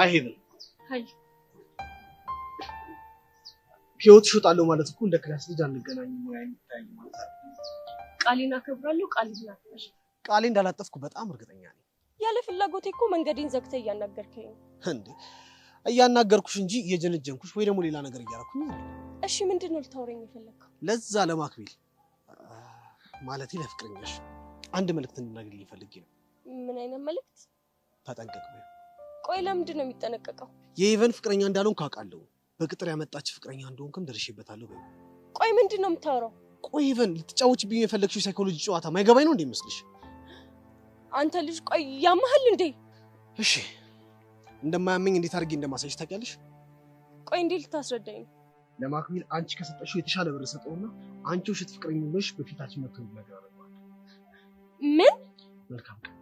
አይሄድም አይ ህይወት ሽጣለው ማለት እኮ እንደ ክላስ ልጅ አንገናኝም ወይ አይታይ ማለት ቃሌን አከብራለሁ ቃሌን አጥፋሽ ቃሌ እንዳላጠፍኩ በጣም እርግጠኛ ነኝ ያለ ፍላጎቴ እኮ መንገዴን ዘግተህ እያናገርከኝ እንዴ እያናገርኩሽ እንጂ እየጀነጀንኩሽ ወይ ደግሞ ሌላ ነገር እያደረኩኝ አይደል እሺ ምንድነው ልታወራኝ የፈለከው ለዛ ለማክቢል ማለት ለፍቅረኛሽ አንድ መልእክት እንድናገርልኝ ፈልጌ ነው ምን አይነት መልእክት ተጠንቀቅ በይ ቆይ ለምንድነው የሚጠነቀቀው የኢቨን ፍቅረኛ እንዳልሆን ካቃለው በቅጥር ያመጣች ፍቅረኛ እንደሆንኩም ደርሼበታለሁ በይ ቆይ ምንድነው የምታወራው ቆይ ኢቨን ልትጫወችብኝ የፈለግሽው ሳይኮሎጂ ጨዋታ ማይገባኝ ነው እንዴ መስልሽ አንተ ልጅ ቆይ ያማህል እንዴ እሺ እንደማያመኝ እንዴት አድርጌ እንደማሳይሽ ታውቂያለሽ ቆይ እንዴ ልታስረዳኝ ለማክቢል አንቺ ከሰጠሽው የተሻለ ብር ሰጠውና አንቺ ውሸት ፍቅረኛ ነሽ በፊታችን መጥቶ ነገር አለባት ምን መልካም ቀን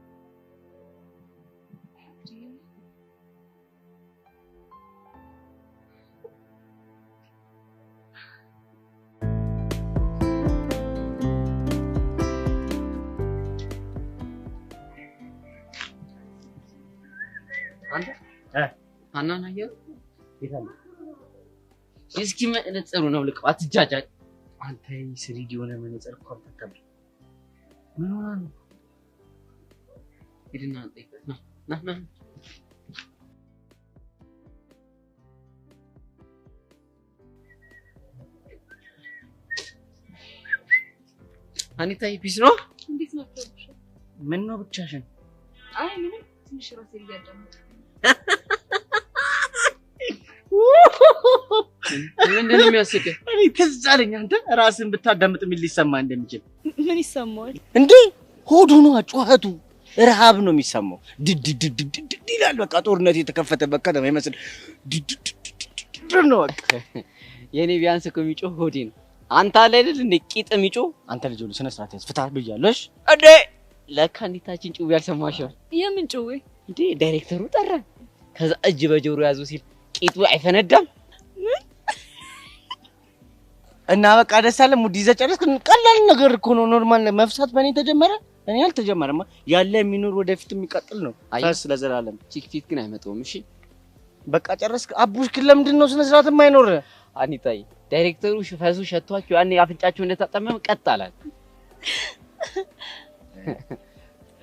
አንተ አናናየው ይታል እስኪ መነጽሩ ነው ልቀው አትጃጃል አንተ ስሪዲ ሆነ መነጽር ኮንታክት ምን ሆነ ነው ይድና ጠይቀህ ና አኒታ ፒስ ነው እንዴት ናቸው ምን ነው ብቻሽን አይ ምንም ትንሽ ራሴ እያዳመጥኩ ምንድነው የሚያስቀው እኔ ተዛለኝ አንተ ራስን ብታዳምጥ ምን ሊሰማ እንደሚችል ምን ይሰማል እንዴ ሆዱ ነው ጩኸቱ ረሃብ ነው የሚሰማው ድድድድድድ ይላል በቃ ጦርነት የተከፈተበት ከተማ ይመስል ድድድድድ ነው በቃ የኔ ቢያንስ እኮ የሚጮህ ሆዴ ነው አንተ አይደል እንደ ቂጥ የሚጮህ አንተ ልጅ ሁሉ ስነ ስርዓት ያስፈታ ብያለሽ እንዴ ለካ እንዲታችን ጩው ያልሰማሽው የምን ጩው እንዴ ዳይሬክተሩ ጠራ ከዛ እጅ በጆሮ ያዙ ሲል ቂጡ አይፈነዳም እና በቃ ደሳለ ሙድ ይዘጨረስክ ቀላል ነገር እኮ ነው ኖርማል መፍሳት በእኔ ተጀመረ እኔ አልተጀመረማ ያለ የሚኖር ወደፊት የሚቀጥል ነው ታስ ለዘላለም ቲክቲክ ግን አይመጣውም እሺ በቃ ጨረስክ አቡሽ ግን ለምንድን ነው ስነ ስርዓት የማይኖር አኒታይ ዳይሬክተሩ ሽፈሱ ሸቷቸው ያኔ አፍንጫቸው እንደታጠመ ቀጣላል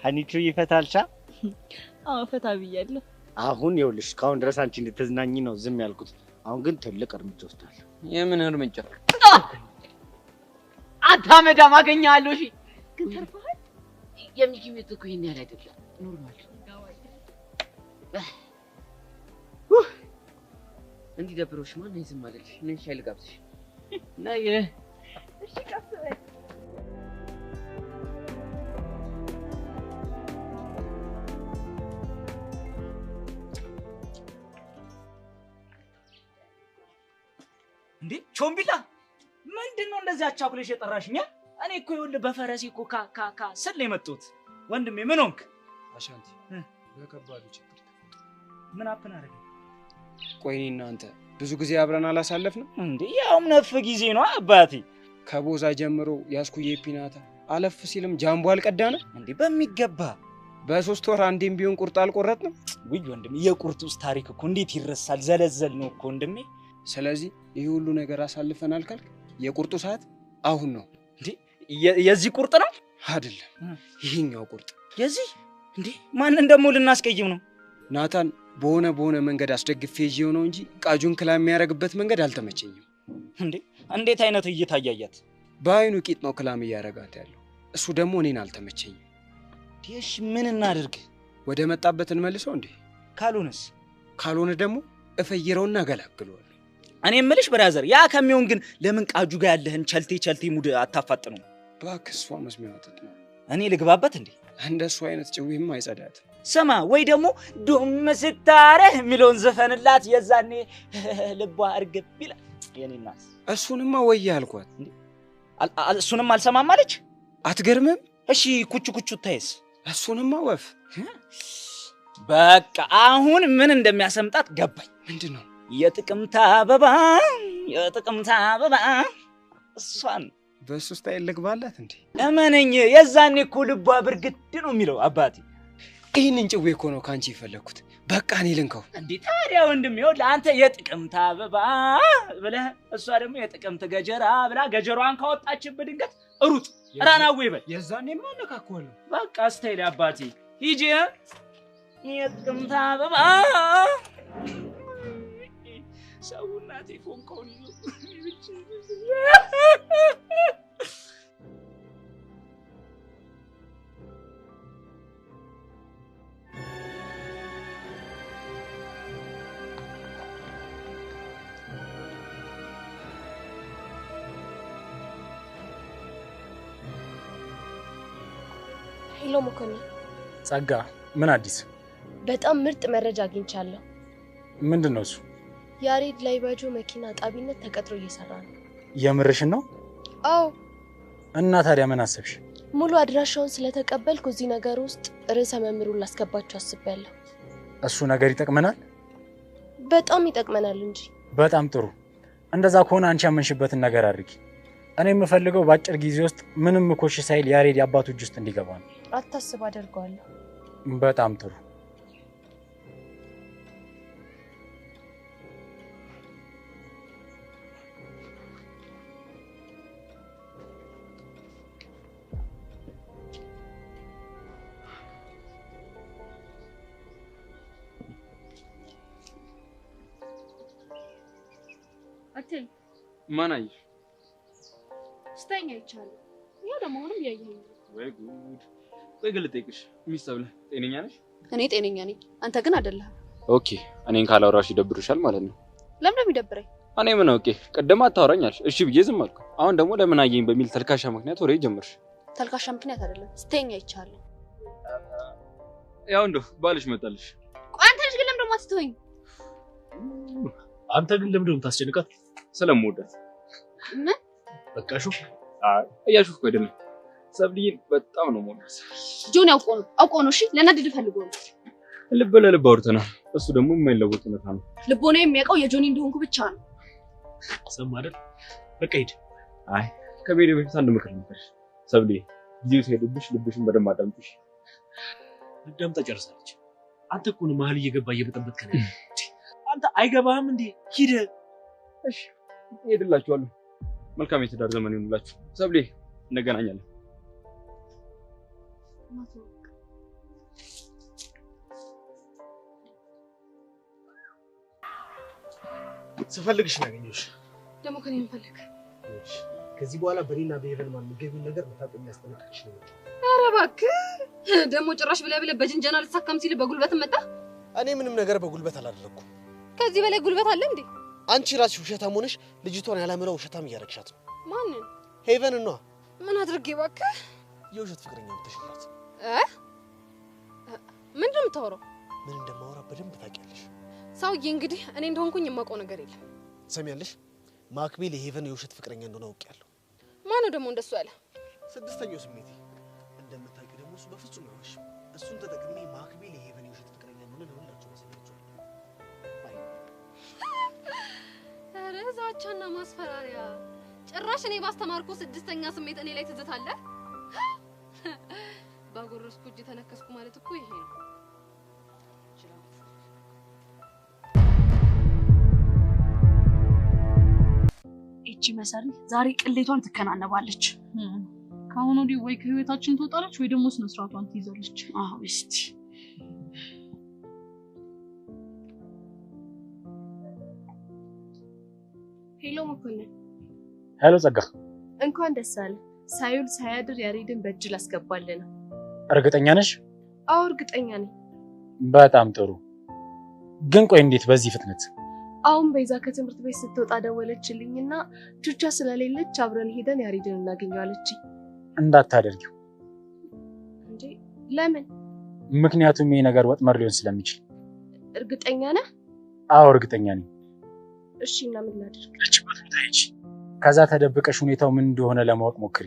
ሀኒቹ ይፈታልሻ አዎ ፈታ ብያለሁ አሁን ይኸውልሽ ካሁን ድረስ አንቺ እንድትዝናኝ ነው ዝም ያልኩት አሁን ግን ትልቅ እርምጃ ወስዳለሁ የምን እርምጃ አታመዳ ማገኛለሁ እሺ ግን ተርፈሃል የሚኪሜት እኮ ይሄን ያህል አይደለም ኖርማል እንዴ ደብሮሽ ማን ይዝም ማለት ነኝ ሻይል ጋብዝሽ ነይ እሺ ቀስበይ እንዴ ቾምቢላ ምንድነው እንደዚህ አቻኩለሽ የጠራሽኛ እኔ እኮ ይወል በፈረሴ እኮ ካካካ ስለ የመጡት ወንድሜ ምን ሆንክ አሻንቲ በከባዱ ችግር ምን አፕን አረገ ቆይኔና አንተ ብዙ ጊዜ አብረን አላሳለፍንም እንዴ ያውም ነፍ ጊዜ ነው አባቴ ከቦዛ ጀምሮ ያስኩዬ ፒናታ አለፍ ሲልም ጃምቦ አልቀዳነ እንዴ በሚገባ በሶስት ወር አንዴም ቢሆን ቁርጥ አልቆረጥንም ውይ ወንድሜ የቁርጡስ ታሪክ እኮ እንዴት ይረሳል ዘለዘል ነው እኮ ወንድሜ ስለዚህ ይሄ ሁሉ ነገር አሳልፈናል ካልክ የቁርጡ ሰዓት አሁን ነው እንዴ የዚህ ቁርጥ ነው አይደለም ይሄኛው ቁርጥ የዚህ እንዴ ማንን ደሞ ልናስቀይም ነው ናታን በሆነ መንገድ አስደግፌ ይዤው ነው እንጂ ቃጁን ክላ የሚያረግበት መንገድ አልተመቸኝም እንዴ እንዴት አይነት እየታያያት በአይኑ ቂጥ ነው ክላም ያረጋት ያለው እሱ ደግሞ እኔን አልተመቸኝም ዲሽ ምን እናድርግ ወደ መጣበት እንመልሰው እንዴ ካልሆነ ደግሞ እፈይረውና ገላግሏል እኔ ምልሽ ብራዘር ያ ከሚሆን ግን ለምን ቃጁ ጋር ያለህን ቸልቴ ሙድ አታፋጥነው ባክስፋ መስሚያወጣት ነው እኔ ልግባበት እንዴ እንደሱ አይነት ጭዊም አይጸዳት ሰማ ወይ ደግሞ ዱም ስታረህ ሚሊዮን ዘፈንላት የዛኔ ልቧ እርግብ ይላል የኔናስ እሱንማ ወይ ያልኳት እሱንም አልሰማም አለች አትገርምም እሺ ኩቹ ታይስ እሱንማ ወፍ በቃ አሁን ምን እንደሚያሰምጣት ገባኝ ምንድነው የጥቅምታ አበባ እሷን በሱ ስታይል ልግባላት እንዴ እመነኝ የዛኔ እኮ ልቧ ብርግድ ነው የሚለው አባቴ ይሄንን ጭዌ እኮ ነው ካንቺ የፈለኩት በቃ እኔ ልንከው እንዴ ታዲያ ወንድም ይኸውልህ አንተ የጥቅምት አበባ ብለህ እሷ ደግሞ የጥቅምት ገጀራ ብላ ገጀሯን ካወጣችብህ ድንገት ሩጥ ራናው ይበል የዛኔ ማነካከዋለሁ በቃ ስታይል አባቴ ሂጂ የጥቅምት አበባ ሰውናቴ ፎንኮን ይዞ ሄሎ መኮንን ጸጋ ምን አዲስ በጣም ምርጥ መረጃ አግኝቻለሁ ምንድነው እሱ ያሬድ ላይባጆ መኪና ጣቢነት ተቀጥሮ እየሰራ ነው የምርሽን ነው አዎ እና ታዲያ ምን አሰብሽ ሙሉ አድራሻውን ስለተቀበልኩ እዚህ ነገር ውስጥ ርዕሰ መምህሩን ላስገባቸው አስቤያለሁ እሱ ነገር ይጠቅመናል በጣም ይጠቅመናል እንጂ በጣም ጥሩ እንደዛ ከሆነ አንቺ ያመንሽበትን ነገር አድርጊ እኔ የምፈልገው ባጭር ጊዜ ውስጥ ምንም ኮሽ ሳይል ያሬድ ያባቱ እጅ ውስጥ እንዲገባ ነው አታስብ አደርጋለሁ በጣም ጥሩ አትል ማናይ ስተኛ ይቻላል ያ ደግሞ ምንም ያየኝ ወይ ጉድ ወይ ግልጤቅሽ ሚስተብለ ጤነኛ ነሽ እኔ ጤነኛ ነኝ አንተ ግን አይደለም ኦኬ እኔን ካላወራሽ ይደብርሻል ማለት ነው ለምን እንደሚደብረኝ እኔ ምን ኦኬ ቀደም አታወራኛልሽ እሺ ብዬ ዝም አልኩ አሁን ደግሞ ለምን አየኝ በሚል ተልካሻ ምክንያት ወሬ ጀመርሽ ተልካሻ ምክንያት አይደለም ስተኛ ይቻላል ያው እንደው ባልሽ መጣልሽ አንተ ልጅ ግን ለምን ደግሞ አትተወኝ አንተ ግን ለምን ደም ታስጨንቃት ስለምወዳት ምን በቃ ሹፍ እያሹፍ አይደለም ሰብልዬን በጣም ነው የምወዳት ጆን አውቆ ነው እሺ ለናድድ ፈልጎ ነው ልብ ለልብ አውርተናል እሱ ደግሞ የማይለወጥ እውነታ ነው ልቦና የሚያውቀው የጆኒ እንደሆንኩ ብቻ ነው ሰማ አይደል በቃ ሂድ አይ ከቤት በፊት አንድ ምክር ልንገርሽ ሰብልዬ ጊዜው ሲሄድብሽ ልብሽን በደንብ አዳምጪሽ አዳምጣ ጨርሳለች አንተ እኮ ነው መሀል እየገባ እየበጠበጥክ ነው አንተ አይገባህም እንዴ ሂድ እሺ እሄድላችኋለሁ መልካም የትዳር ዘመን ይሁንላችሁ ሰብልዬ እንገናኛለን ስፈልግሽ ነው ያገኘሁሽ ደግሞ ከኔ እንፈልግ ከዚህ በኋላ በኔና በሄቨን ማን የሚገቢው ነገር በታቆም ያስተነካክሽ ነው ኧረ እባክህ ደግሞ ጭራሽ ብለህ በጅንጀና ልትሳካም ሲል በጉልበት መጣ እኔ ምንም ነገር በጉልበት አላደረኩም ከዚህ በላይ ጉልበት አለ እንዴ አንቺ ራስሽ ውሸታም ሆነሽ ልጅቷን ያላመረው ውሸታም እያረግሻት ነው ማንን ሄቨን ነው ምን አድርጌ እባክህ የውሸት ፍቅረኛ ብትሽላት ምንድን ነው የምታወራው ምን እንደማወራ በደንብ ታውቂያለሽ ሰውዬ እንግዲህ እኔ እንደሆንኩኝ የማውቀው ነገር የለም ሰሚያለሽ ማክቤል የሄቨን የውሸት ፍቅረኛ እንደሆነ አውቄያለሁ ማነው ደግሞ እንደሱ ያለ ስድስተኛው ስሜቴ እንደምታውቂው ደግሞ እሱ በፍጹም አይዋሽም እሱን ተጠቅሜ ማክቤል የሄቨን የውሸት ፍቅረኛ እንደሆነ ለሁላችሁ ማሳያችኋለሁ ኧረ ዛቻና ማስፈራሪያ ጭራሽ እኔ ባስተማርኩ ስድስተኛ ስሜት እኔ ላይ ትዝታለህ ባጎረስኩ እጅ ተነከስኩ ማለት እኮ ይሄ ነው እቺ መሰሪ ዛሬ ቅሌቷን ትከናነባለች ካሁን ወዲህ ወይ ከህይወታችን ትወጣለች ወይ ደግሞ ስነ ስርዓቷን ትይዛለች አዎ እስቲ ሄሎ መኮንን ሄሎ ጸጋ እንኳን ደስ አለ ሳይውል ሳያድር ያሬድን በእጅ ላስገባልን ነው እርግጠኛ ነሽ አዎ እርግጠኛ ነኝ በጣም ጥሩ ግን ቆይ እንዴት በዚህ ፍጥነት አሁን በይዛ ከትምህርት ቤት ስትወጣ ደወለችልኝና ቹቻ ስለሌለች አብረን ሄደን ያሬድን እናገኘዋለች እንዳታደርጊው እንዴ ለምን ምክንያቱም ይሄ ነገር ወጥመር ሊሆን ስለሚችል እርግጠኛ ነህ አዎ እርግጠኛ ነኝ እሺ እና ምን ላድርግ እችበት ታይቺ ከዛ ተደብቀሽ ሁኔታው ምን እንደሆነ ለማወቅ ሞክሪ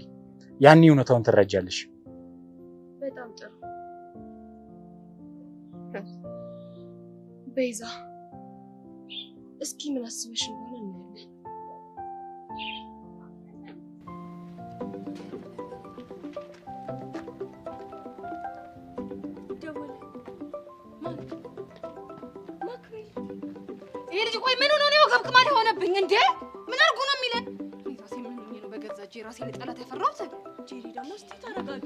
ያኔ እውነታውን ትረጃለሽ በጣም ጥሩ በይዛ እስኪ ምን አስበሽ እንደሆነ እናያለን ደወለ ማን ይሄ ልጅ ቆይ ምን ሆኖ ነው ገብቅማል የሆነብኝ እንዴ? ምን አርጉ ነው የሚለን? ራሴ ምን ነው በገዛ እጄ ራሴን ጠላት ያፈራሁት? ጄሪ ደግሞ እስቲ ተረጋጊ።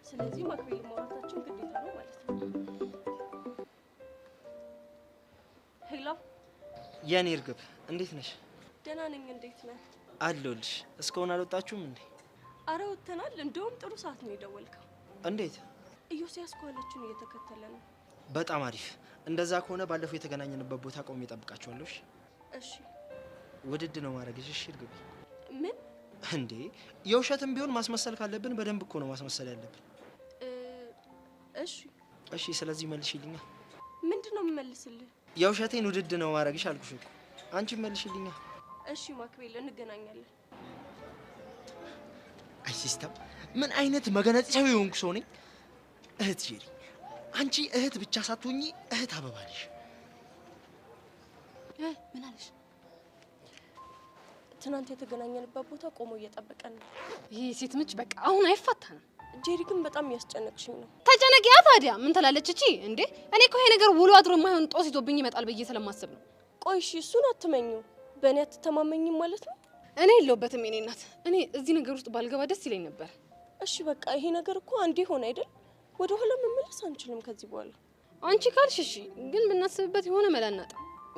ስለዚህ ማክቤል ማውራታችን ግዴታ ነው ማለት ነው። ሄሎ የኔ እርግብ እንዴት ነሽ? ደህና ነኝ። እንዴት ነህ? አለሁልሽ። እስካሁን አልወጣችሁም እንዴ? አረ ወጥተናል። እንደውም ጥሩ ሰዓት ነው የደወልከው። እንዴት? ኢዮስያስ ኳላችሁን እየተከተለ ነው። በጣም አሪፍ። እንደዛ ከሆነ ባለፈው የተገናኘንበት ቦታ ቆሜ እጠብቃችኋለሁ። እሺ? ውድድ ነው ማድረግሽ። እሺ እርግብ? ምን እንዴ የውሸትም ቢሆን ማስመሰል ካለብን በደንብ እኮ ነው ማስመሰል ያለብን። እሺ ስለዚህ መልሽልኛ። ምንድነው የምመልስልህ? የውሸቴን ውድድ ነው ማድረግሽ አልኩሽ እኮ። አንቺ መልሽልኛ። እሺ ማክቤል እንገናኛለን። አይ ሲስተም ምን አይነት መገነጣዊ ሆንኩ ሰው ነኝ። እህት ጄሪ አንቺ እህት ብቻ ሳትሆኚ እህት አበባ ነሽ። ምን አለሽ? ትናንት የተገናኘንበት ቦታ ቆሞ እየጠበቀን ነው። ይሄ ሴት ምች በቃ አሁን አይፋታንም። ጄሪ ግን በጣም ያስጨነቅሽኝ ነው። ተጨነቂያ ታዲያ ምን ትላለች እቺ እንዴ? እኔ እኮ ይሄ ነገር ውሎ አድሮ የማይሆን ጦስ ይዞብኝ ይመጣል ብዬ ስለማስብ ነው። ቆይ እሺ እሱን አትመኙ። በእኔ አትተማመኝም ማለት ነው? እኔ የለሁበትም የኔ እናት። እኔ እዚህ ነገር ውስጥ ባልገባ ደስ ይለኝ ነበር። እሺ በቃ ይሄ ነገር እኮ አንዴ ሆነ አይደል? ወደ ኋላ መመለስ አንችልም ከዚህ በኋላ። አንቺ ካልሽ እሺ፣ ግን ብናስብበት የሆነ መላ እናጣ።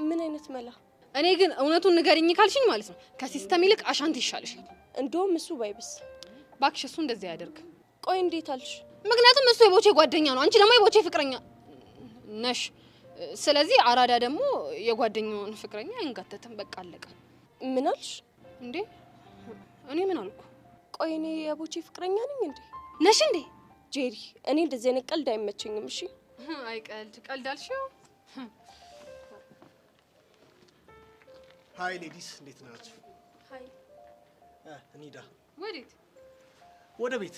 ምን አይነት መላ? እኔ ግን እውነቱን ንገሪኝ ካልሽኝ ማለት ነው ከሲስተም ይልቅ አሻንት ይሻልሻል። እንደውም እሱ ባይብስ። ባክሽ እሱ እንደዚህ ያደርግ። ቆይ እንዴት አልሽ? ምክንያቱም እሱ የቦቼ ጓደኛ ነው፣ አንቺ ደግሞ የቦቼ ፍቅረኛ ነሽ። ስለዚህ አራዳ ደግሞ የጓደኛውን ፍቅረኛ አይንጋተትም። በቃ አለቀ። ምን አልሽ እንዴ? እኔ ምን አልኩ? ቆይ እኔ የቦቼ ፍቅረኛ ነኝ እንዴ? ነሽ እንዴ? ጄሪ እኔ እንደዚህ አይነት ቀልድ አይመቸኝም። እሺ አይ ቀልድ አልሽው። ሃይ ሌዲስ እንዴት ናችሁ? ሃይ እንሂዳ። ወዴት? ወደ ቤት።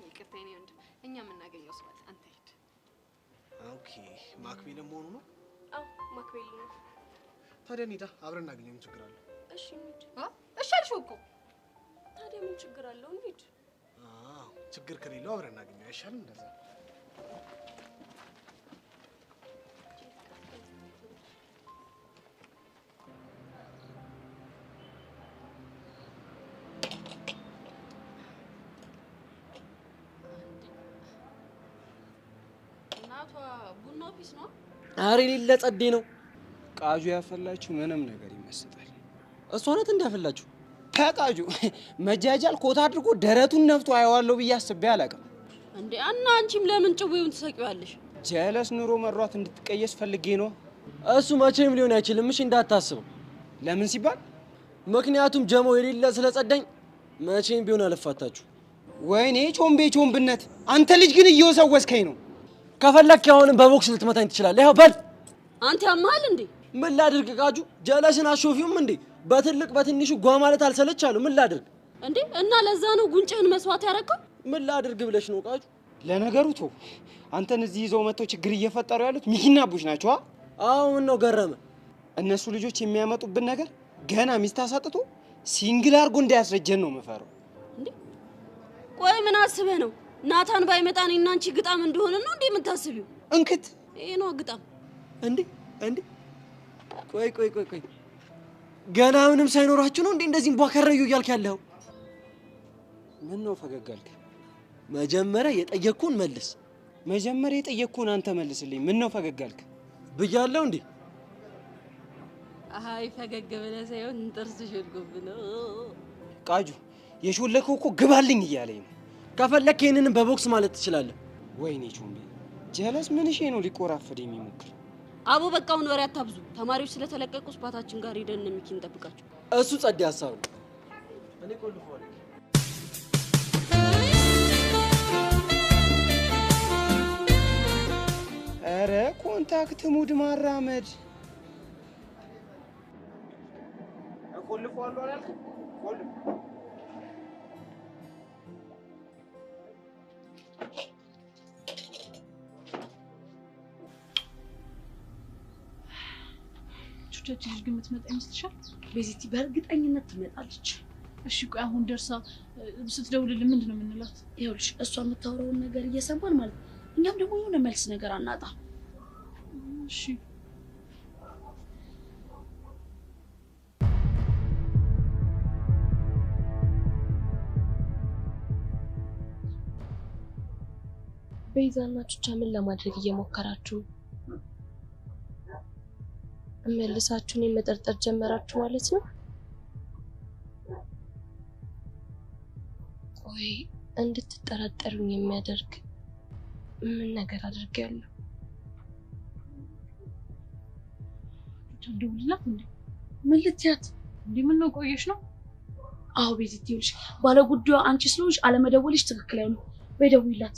ይቅርታ የኔ ወንድ፣ እኛ የምናገኘው ሰው አለ። አንተ ሂድ። ኦኬ ማክቤልም መሆኑ ነው? አዎ ማክቤል ነው። ታዲያ እንሂዳ፣ አብረን እናገኘው። ምን ችግር አለው? እሺ እንሂድ። እሺ አልሽው እኮ። ታዲያ ምን ችግር አለው? እንሂድ። ችግር ከሌለው አብረን እናገኘው አይሻልም? እንደዛ ቡናው ፒስ ነው። አሬ ሌላ ጸዴ ነው። ቃጁ ያፈላችሁ ምንም ነገር ይመስጣል። እሷ ናት እንዳፈላችሁ። ከቃጁ መጃጃል ኮት አድርጎ ደረቱን ነፍቶ አየዋለሁ ብዬ አስቤ አላውቅም። እንዴ እና አንቺም ለምን ጭዌውን ትሰቂዋለሽ? ጀለስ ኑሮ መሯት እንድትቀየስ ፈልጌ ነው። እሱ መቼም ሊሆን አይችልም። እሺ እንዳታስበው። ለምን ሲባል? ምክንያቱም ጀሞ የሌለ ስለጸዳኝ መቼም ቢሆን አልፋታችሁ። ወይኔ ጮምቤ ጮምብነት! አንተ ልጅ ግን እየወሰወስከኝ ነው። ከፈለክ አሁንም በቦክስ ልትመታኝ ትችላለህ። ይኸው በል። አንተ ያማል እንዴ? ምን ላድርግ ቃጁ? ጀለስን አሾፊውም እንዴ? በትልቅ በትንሹ ጓ ማለት አልሰለች አሉ። ምን ላድርግ እንዴ? እና ለዛ ነው ጉንጭህን መስዋዕት ያረከው? ምን ላድርግ ብለሽ ነው ቃጁ? ለነገሩ ተው። አንተን እዚህ ይዘው መጥተው ችግር እየፈጠሩ ያሉት ሚኪና አቡሽ ናቸው። አዎ ምን ነው ገረመ? እነሱ ልጆች የሚያመጡብን ነገር ገና ሚስት አሳጥቶ ሲንግል አርጎ እንዳያስረጀን ነው የምፈራው። እንዴ ቆይ ምን አስበህ ነው? ናታን ባይመጣ እኔና አንቺ ግጣም እንደሆነ ነው እንዴ የምታስቢው? እንክት ይሄ ነው ግጣም እንዴ? ቆይ ገና ምንም ሳይኖራችሁ ነው እንዴ እንደዚህ እንቧከረዩ እያልክ ያለው? ምን ነው ፈገግ አልክ? መጀመሪያ የጠየቅኩን መልስ። መጀመሪያ የጠየቅኩን አንተ መልስልኝ። ምን ነው ፈገግ አልክ ብያለሁ እንዴ? አይ ፈገግ ብለህ ሳይሆን ጥርስሽ እርግብ ነው። ቃጁ የሾለከው እኮ ግባልኝ እያለኝ ነው። ከፈለክ ይሄንን በቦክስ ማለት ትችላለህ። ወይኔ ቾምቤ ጀለስ ምን እሺ ነው ሊቆራፈድ የሚሞክር? አቦ በቃውን ወሬ አታብዙ። ተማሪዎች ስለተለቀቁ ስፓታችን ጋር ሄደን ሚኪን እንጠብቃቸው። እሱ ጸዴ ሀሳብ ነው። እኔ ቆልፈዋለሁ። ኧረ ኮንታክት ሙድ ማራመድ ቆልፈዋለሁ አላልኩም? ቆልፍ ቹቻች ልጅ ግን የምትመጣ ይመስልሻል? ቤዚቲ በእርግጠኝነት ትመጣለች። እሺ ቆይ አሁን ደርሳ ስትደውልልን ምንድን ነው የምንላት? ይኸውልሽ እሷ የምታወራውን ነገር እየሰማን ማለት ነው። እኛም ደግሞ የሆነ መልስ ነገር አናጣ። እሺ ቤዛና ቹቻ ምን ለማድረግ እየሞከራችሁ? መልሳችሁን መጠርጠር ጀመራችሁ ማለት ነው? ወይ እንድትጠራጠሩኝ የሚያደርግ ምን ነገር አድርጌያለሁ? ደውልላት እንዴ? ምን ልትያት እንዴ? ምን ነው ቆየሽ ነው? አዎ ቤዚቲ ይኸውልሽ ባለ ጉዳዩ አንቺ ስለሆንሽ አለመደወልሽ ትክክል አይሆንም። ወይ ደውይላት።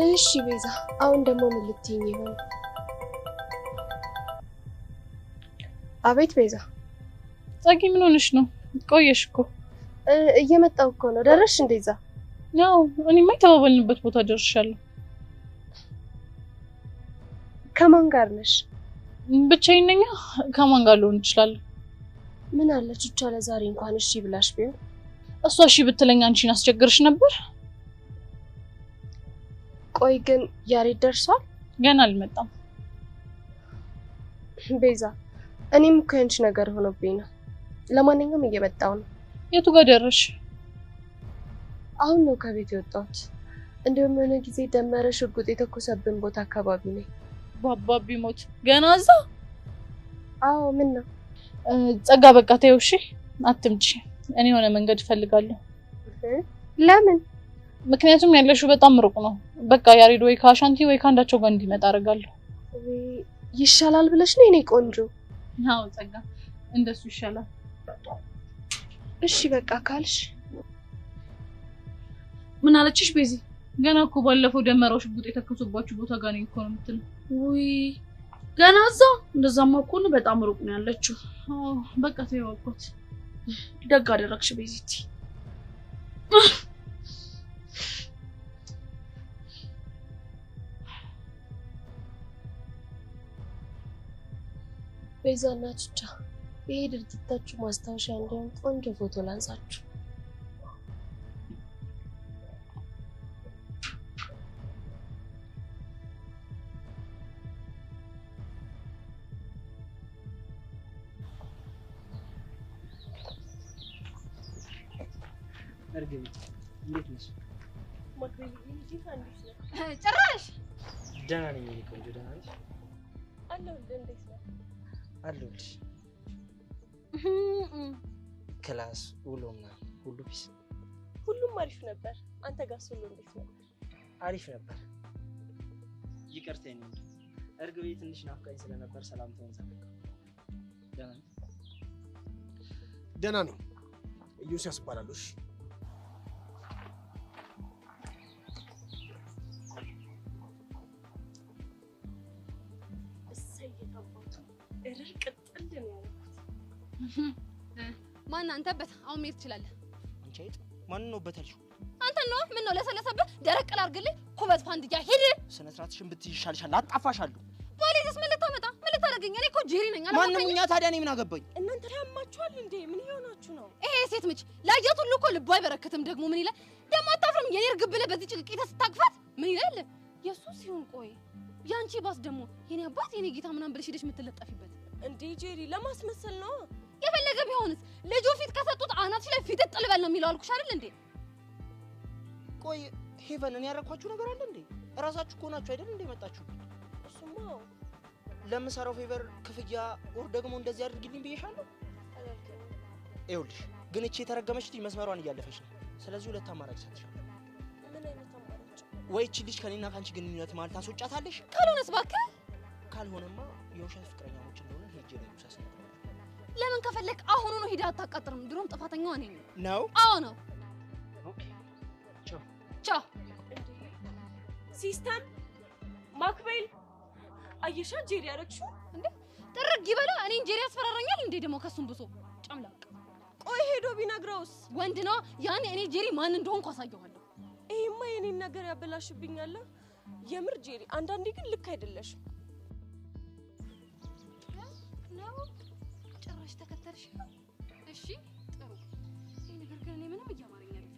እሺ ቤዛ አሁን ደግሞ ምን ልትይኝ ይሆን? አቤት ቤዛ። ጸጊ ምን ሆነሽ ነው? ቆየሽ እኮ። እየመጣሁ እኮ ነው። ደረስሽ እንደዛ? ያው እኔማ የተባባልንበት ቦታ ደርሻለሁ። ከማን ጋር ነሽ? ብቻዬን ነኝ። ከማን ጋር ልሆን እችላለሁ? ምን አለ ቹቻ ለዛሬ እንኳን እሺ ብላሽ ቢሆን? እሷ እሺ ብትለኝ አንቺን አስቸግርሽ ነበር? ቆይ ግን ያሬድ ደርሷል? ገና አልመጣም። ቤዛ እኔም እኮ ያንቺ ነገር ሆኖብኝ ነው። ለማንኛውም እየመጣሁ ነው። የቱ ጋር ደረሽ? አሁን ነው ከቤት የወጣሁት። እንደውም የሆነ ጊዜ ደመረ ሽጉጥ የተኮሰብን ቦታ አካባቢ ነኝ። ባባቢ ሞት ገና እዛ? አዎ ምን ነው? ጸጋ በቃ ተይው እሺ፣ አትምጪ። እኔ የሆነ መንገድ እፈልጋለሁ። ለምን? ምክንያቱም ያለሽው በጣም ሩቅ ነው። በቃ ያሬድ ወይ ካሻንቲ ወይ ካንዳቸው ጋር እንዲመጣ አደርጋለሁ። ይሻላል ብለሽ ነው የኔ ቆንጆ? አዎ ጸጋ እንደሱ ይሻላል። እሺ በቃ ካልሽ። ምን አለችሽ ቤዚ? ገና እኮ ባለፈው ደመራው ሽጉጥ የተከሱባችሁ ቦታ ጋር ነው እኮ ነው የምትለው። ውይ ገና እዛ? እንደዛማ እኮ ነው በጣም ሩቅ ነው ያለችው። አዎ በቃ ተይው አልኳት። ደግ አደረግሽ ቤዚቲ። ቤዛና ቹቻ ይሄ ድርጊታችሁ ማስታወሻ እንዲሆን ቆንጆ ፎቶ ላንሳችሁ። እርግብ እንዴት ነሽ? ማክቤል እንዴት ነሽ? ጭራሽ ደህና ነኝ እኔ ቆንጆ። ደህና ነሽ? አለሁልህ። እንዴት ነህ? አለሁልሽ። ክላስ ውሎና ሁሉ ቢስ? ሁሉም አሪፍ ነበር። አንተ ጋር ሁሉ እንዴት ነበር? አሪፍ ነበር። ይቅርታ ነኝ እርግብ ትንሽ ናፍቃኝ ስለነበር ሰላምታውን ዘነጋ። ደህና ነኝ? ደህና ነኝ። ኢዮስያስ እባላለሁ። እሺ ማን አንተበት? አሁን መሄድ ትችላለህ። አንቺ አይጥ ማን ነው በተልሽው? አንተ ነው። ምን ነው ለሰለሰብህ? ደረቅ ላድርግልህ? ኩበት ፋንድያ ሄድ። ስነ ስርዓትሽን ብትይሻልሻል። አጣፋሻለሁ። ባሌስ ምን ልታመጣ? ምን ልታደርገኝ? እኔ እኮ ጄሪ ነኝ። ማን ነው እኛ? ታዲያ እኔ ምን አገባኝ? እናንተ ያማችኋል እንዴ? ምን ይሆናችሁ ነው? ይሄ ሴት ምች ላየት ሁሉ እኮ ልቧ አይበረከትም። ደግሞ ምን ይላል? ደግሞ አታፍርም? የኔ እርግብ ብለህ በዚህ ጭልቂት ስታቅፋት ምን ይላል? የሱ ሲሆን ቆይ ያንቺ ባስ ደግሞ የኔ አባት የኔ ጌታ ምናምን ብለሽ ሄደሽ የምትለጠፊበት እንዴ? ጄሪ ለማስመሰል ነው። የፈለገ ቢሆንስ ልጁ ፊት ከሰጡት አናትሽ ላይ ፊት ጥልበል ነው የሚለው አልኩሽ አይደል እንዴ? ቆይ ሄቨን እኔ ያረኳችሁ ነገር አለ እንዴ? እራሳችሁ እኮ ናችሁ አይደል እንዴ መጣችሁ? እሱማ ለምሰራው ፌቨር ክፍያ ወር ደግሞ እንደዚህ አድርጊልኝ ብዬሻለሁ። ይኸውልሽ ግን እቺ የተረገመች ልጅ መስመሯን እያለፈች ነው። ስለዚህ ሁለት አማራጭ ሰጥሻለሁ። ምን አይነት አማራጭ? ወይ እቺ ልጅ ከኔና ካንቺ ግንኙነት ማለት ታስወጫታለሽ። ካልሆነስ እባክህ? ካልሆነማ የውሸት ፍቅረኛሞች እንደሆነ ሄጄ ላይ ውሳስ ነው። ለምን ከፈለክ አሁኑ ነው ሄዳ አታቃጥርም? ድሮም ጥፋተኛዋ እኔ ነኝ። ነው? አዎ ነው። ኦኬ ቻው ቻው። ሲስተም ማክቤል አየሻ ጄሪ ያረግሽው እንዴ? ጥርግ ይበላ። እኔን ጄሪ ያስፈራራኛል እንዴ? ደግሞ ከሱም ብሶ ጨምላቅ። ቆይ ሄዶ ቢነግረውስ? ወንድ ነው ያኔ እኔ ጄሪ ማን እንደሆንኩ አሳየዋለሁ። ይሄማ የኔን ነገር ያበላሽብኛል። የምር ጄሪ አንዳንዴ ግን ልክ አይደለሽም። ነው ጭራሽ ተከተልሽ። እሺ ጥሩ። ይሄ ነገር ግን እኔ ምንም እያማረኝ አይደለም።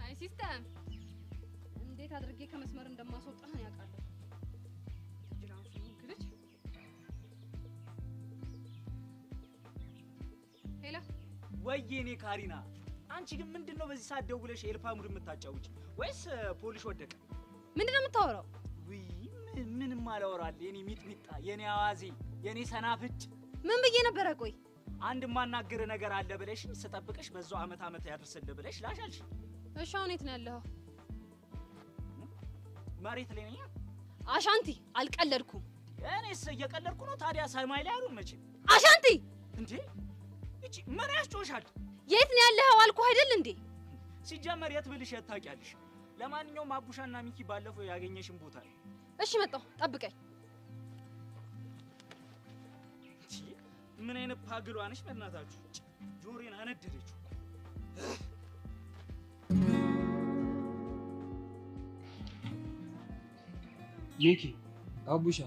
አይ ሲስተም እንዴት አድርጌ ከመስመር እንደማስወጣህ ነው ያውቃለሁ። ትጅራንሱ ግልጭ ሄሎ ወይኔ ካሪና አንቺ ግን ምንድነው በዚህ ሰዓት ደውለሽ ኤልፓሙድ የምታጫውጪ? ወይስ ፖሊስ ወደቀ? ምንድነው የምታወራው? ውይ ምንም አላወራል። የኔ ሚጥሚጣ፣ የኔ አዋዜ፣ የኔ ሰናፍጭ ምን ብዬ ነበረ? ቆይ አንድ ማናገር ነገር አለ ብለሽ ስጠብቅሽ በዛው አመት ያድርስልህ ብለሽ ላሻልሽ። እሺ አሁን የት ነው ያለኸው? መሬት ላይ ነኝ። አሻንቲ አልቀለድኩም። እኔስ እየቀለድኩ ነው። ታዲያ ሰማይ ላይ አሉን መቼ። አሻንቲ እንዴ እቺ ምን ያስጮሻል? የት ነው ያለኸው አልኩህ አይደል እንዴ? ሲጀመር የት ብልሽ የት ታውቂያለሽ? ለማንኛውም አቡሻና ሚኪ ባለፈው ያገኘሽን ቦታ ነው። እሺ መጣሁ፣ ጠብቀኝ። ምን አይነት ፓግሏ ነሽ በእናታችሁ? ጆሮዬን አነደደችው። ሚኪ አቡሻ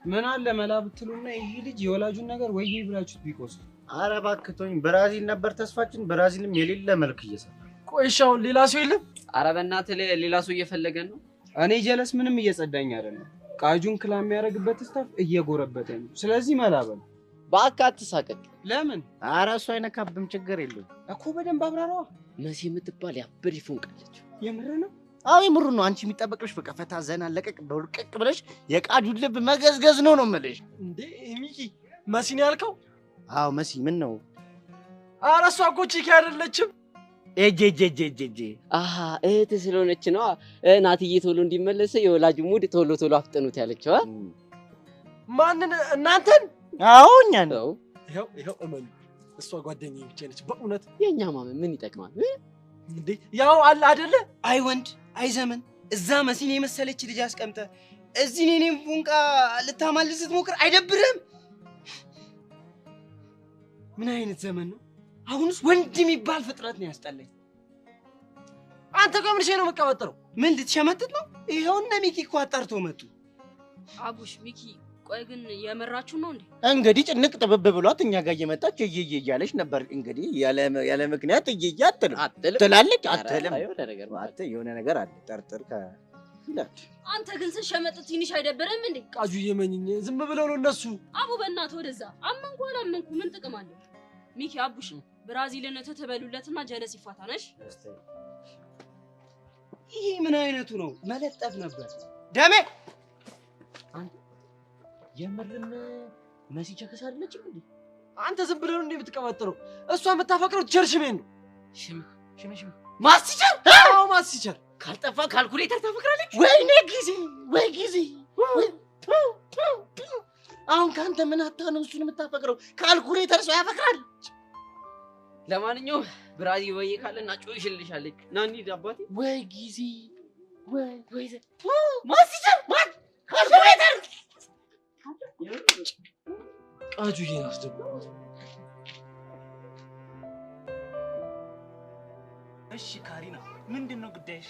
ምን አለ መላ ብትሉና ይሄ ልጅ የወላጁን ነገር ወይ ብላችሁት ቢቆስ። ኧረ እባክህ ተወኝ። ብራዚል ነበር ተስፋችን። ብራዚልም የሌለ መልክ እየሰራ ቆይሻው ሌላ ሰው የለም። ኧረ በእናትህ ሌላ ሰው እየፈለገን ነው። እኔ ጀለስ ምንም እየጸዳኝ አይደለም። ቃጁን ክላ የሚያደርግበት ስታፍ እየጎረበተ ነው። ስለዚህ መላበል እባክህ አትሳቀቅ። ለምን? ኧረ እሱ አይነካብም፣ ችግር የለውም እኮ በደንብ አብራራዋ። መሲ የምትባል ያብር ይፎንቃለች። የምር ነው? አዎ የምር ነው። አንቺ የሚጠበቅሽ በቃ ፈታ ዘና ለቀቅ በርቀቅ ብለሽ የቃጁን ልብ መገዝገዝ ነው የምልሽ። እንዴ ሚኪ መሲን ያልከው? አዎ መሲ ምን ነው? ኧረ እሷ እኮ ቺኪ አይደለችም። ኤጄጄጄጄጄ አሃ እህት ስለሆነች ነው ናትዬ ቶሎ እንዲመለስ የወላጁ ሙድ ቶሎ አፍጠኑት ያለችው። ማንን? እናንተን? አዎ እኛን ነው። ይኸው እመኑ፣ እሷ ጓደኛዬ ብቻ ነች። በእውነት የኛ ማመን ምን ይጠቅማል እንዴ? ያው አለ አይደለ? አይ ወንድ አይ ዘመን እዛ መሲን የመሰለች ልጅ አስቀምጠ እዚህ እኔም ፉንቃ ልታማልስ ስትሞክር አይደብርም? ምን አይነት ዘመን ነው? አሁንስ ወንድ የሚባል ፍጥረት ነው ያስጠላኝ። አንተ ከምንሽ ነው መቀበጥረው? ምን ልትሸመጥጥ ነው? ይሄው እነ ሚኪ እኮ አጣርቶ መጡ። አቡሽ ሚኪ ቆይ ግን የመራችሁ ነው እንዴ? እንግዲህ ጭንቅ ጥብብ ብሏት እኛ ጋር እየመጣች እየየ እያለች ነበር። እንግዲህ ያለ ምክንያት እየየ ትላለች። አትልም። የሆነ ነገር አለ ጠርጥር ይላል። አንተ ግን ስትሸመጥ ትንሽ አይደብርም እንዴ? ቃጁ የመኝኝ ዝም ብለው ነው እነሱ። አቡ በእናትህ ወደዛ። አመንኩ አላመንኩ ምን ጥቅም አለው? ሚኪ አቡሽ ብራዚልን ተተበሉለትና ጀለስ ይፋታነሽ። ይሄ ምን አይነቱ ነው? መለጠፍ ነበር ደሜ። የምርም መሲ ቸከስ አይደለች እንዴ? አንተ ዝም ብለው ነው የምትቀበጥረው። እሷ የምታፈቅረው ቸርሽሜን ነው። ሽም ማስቲቸር? አዎ ማስቲቸር። ካልጠፋ ካልኩሌተር ታፈቅራለች። ወይኔ ጊዜ ወይ ጊዜ። አሁን ካንተ ምን አታ ነው እሱን የምታፈቅረው? ካልኩሌተር ሰው ያፈቅራል። ለማንኛውም ብራዚል ወይ ካለና ጮይሽልሻለች። ና እንሂድ አባቴ። ወይ ጊዜ ወይ ማስቲቸር ካልኩሌተር ቃጁ ይሄን አስደብ። እሺ ካሪና ምንድነው ጉዳይሽ?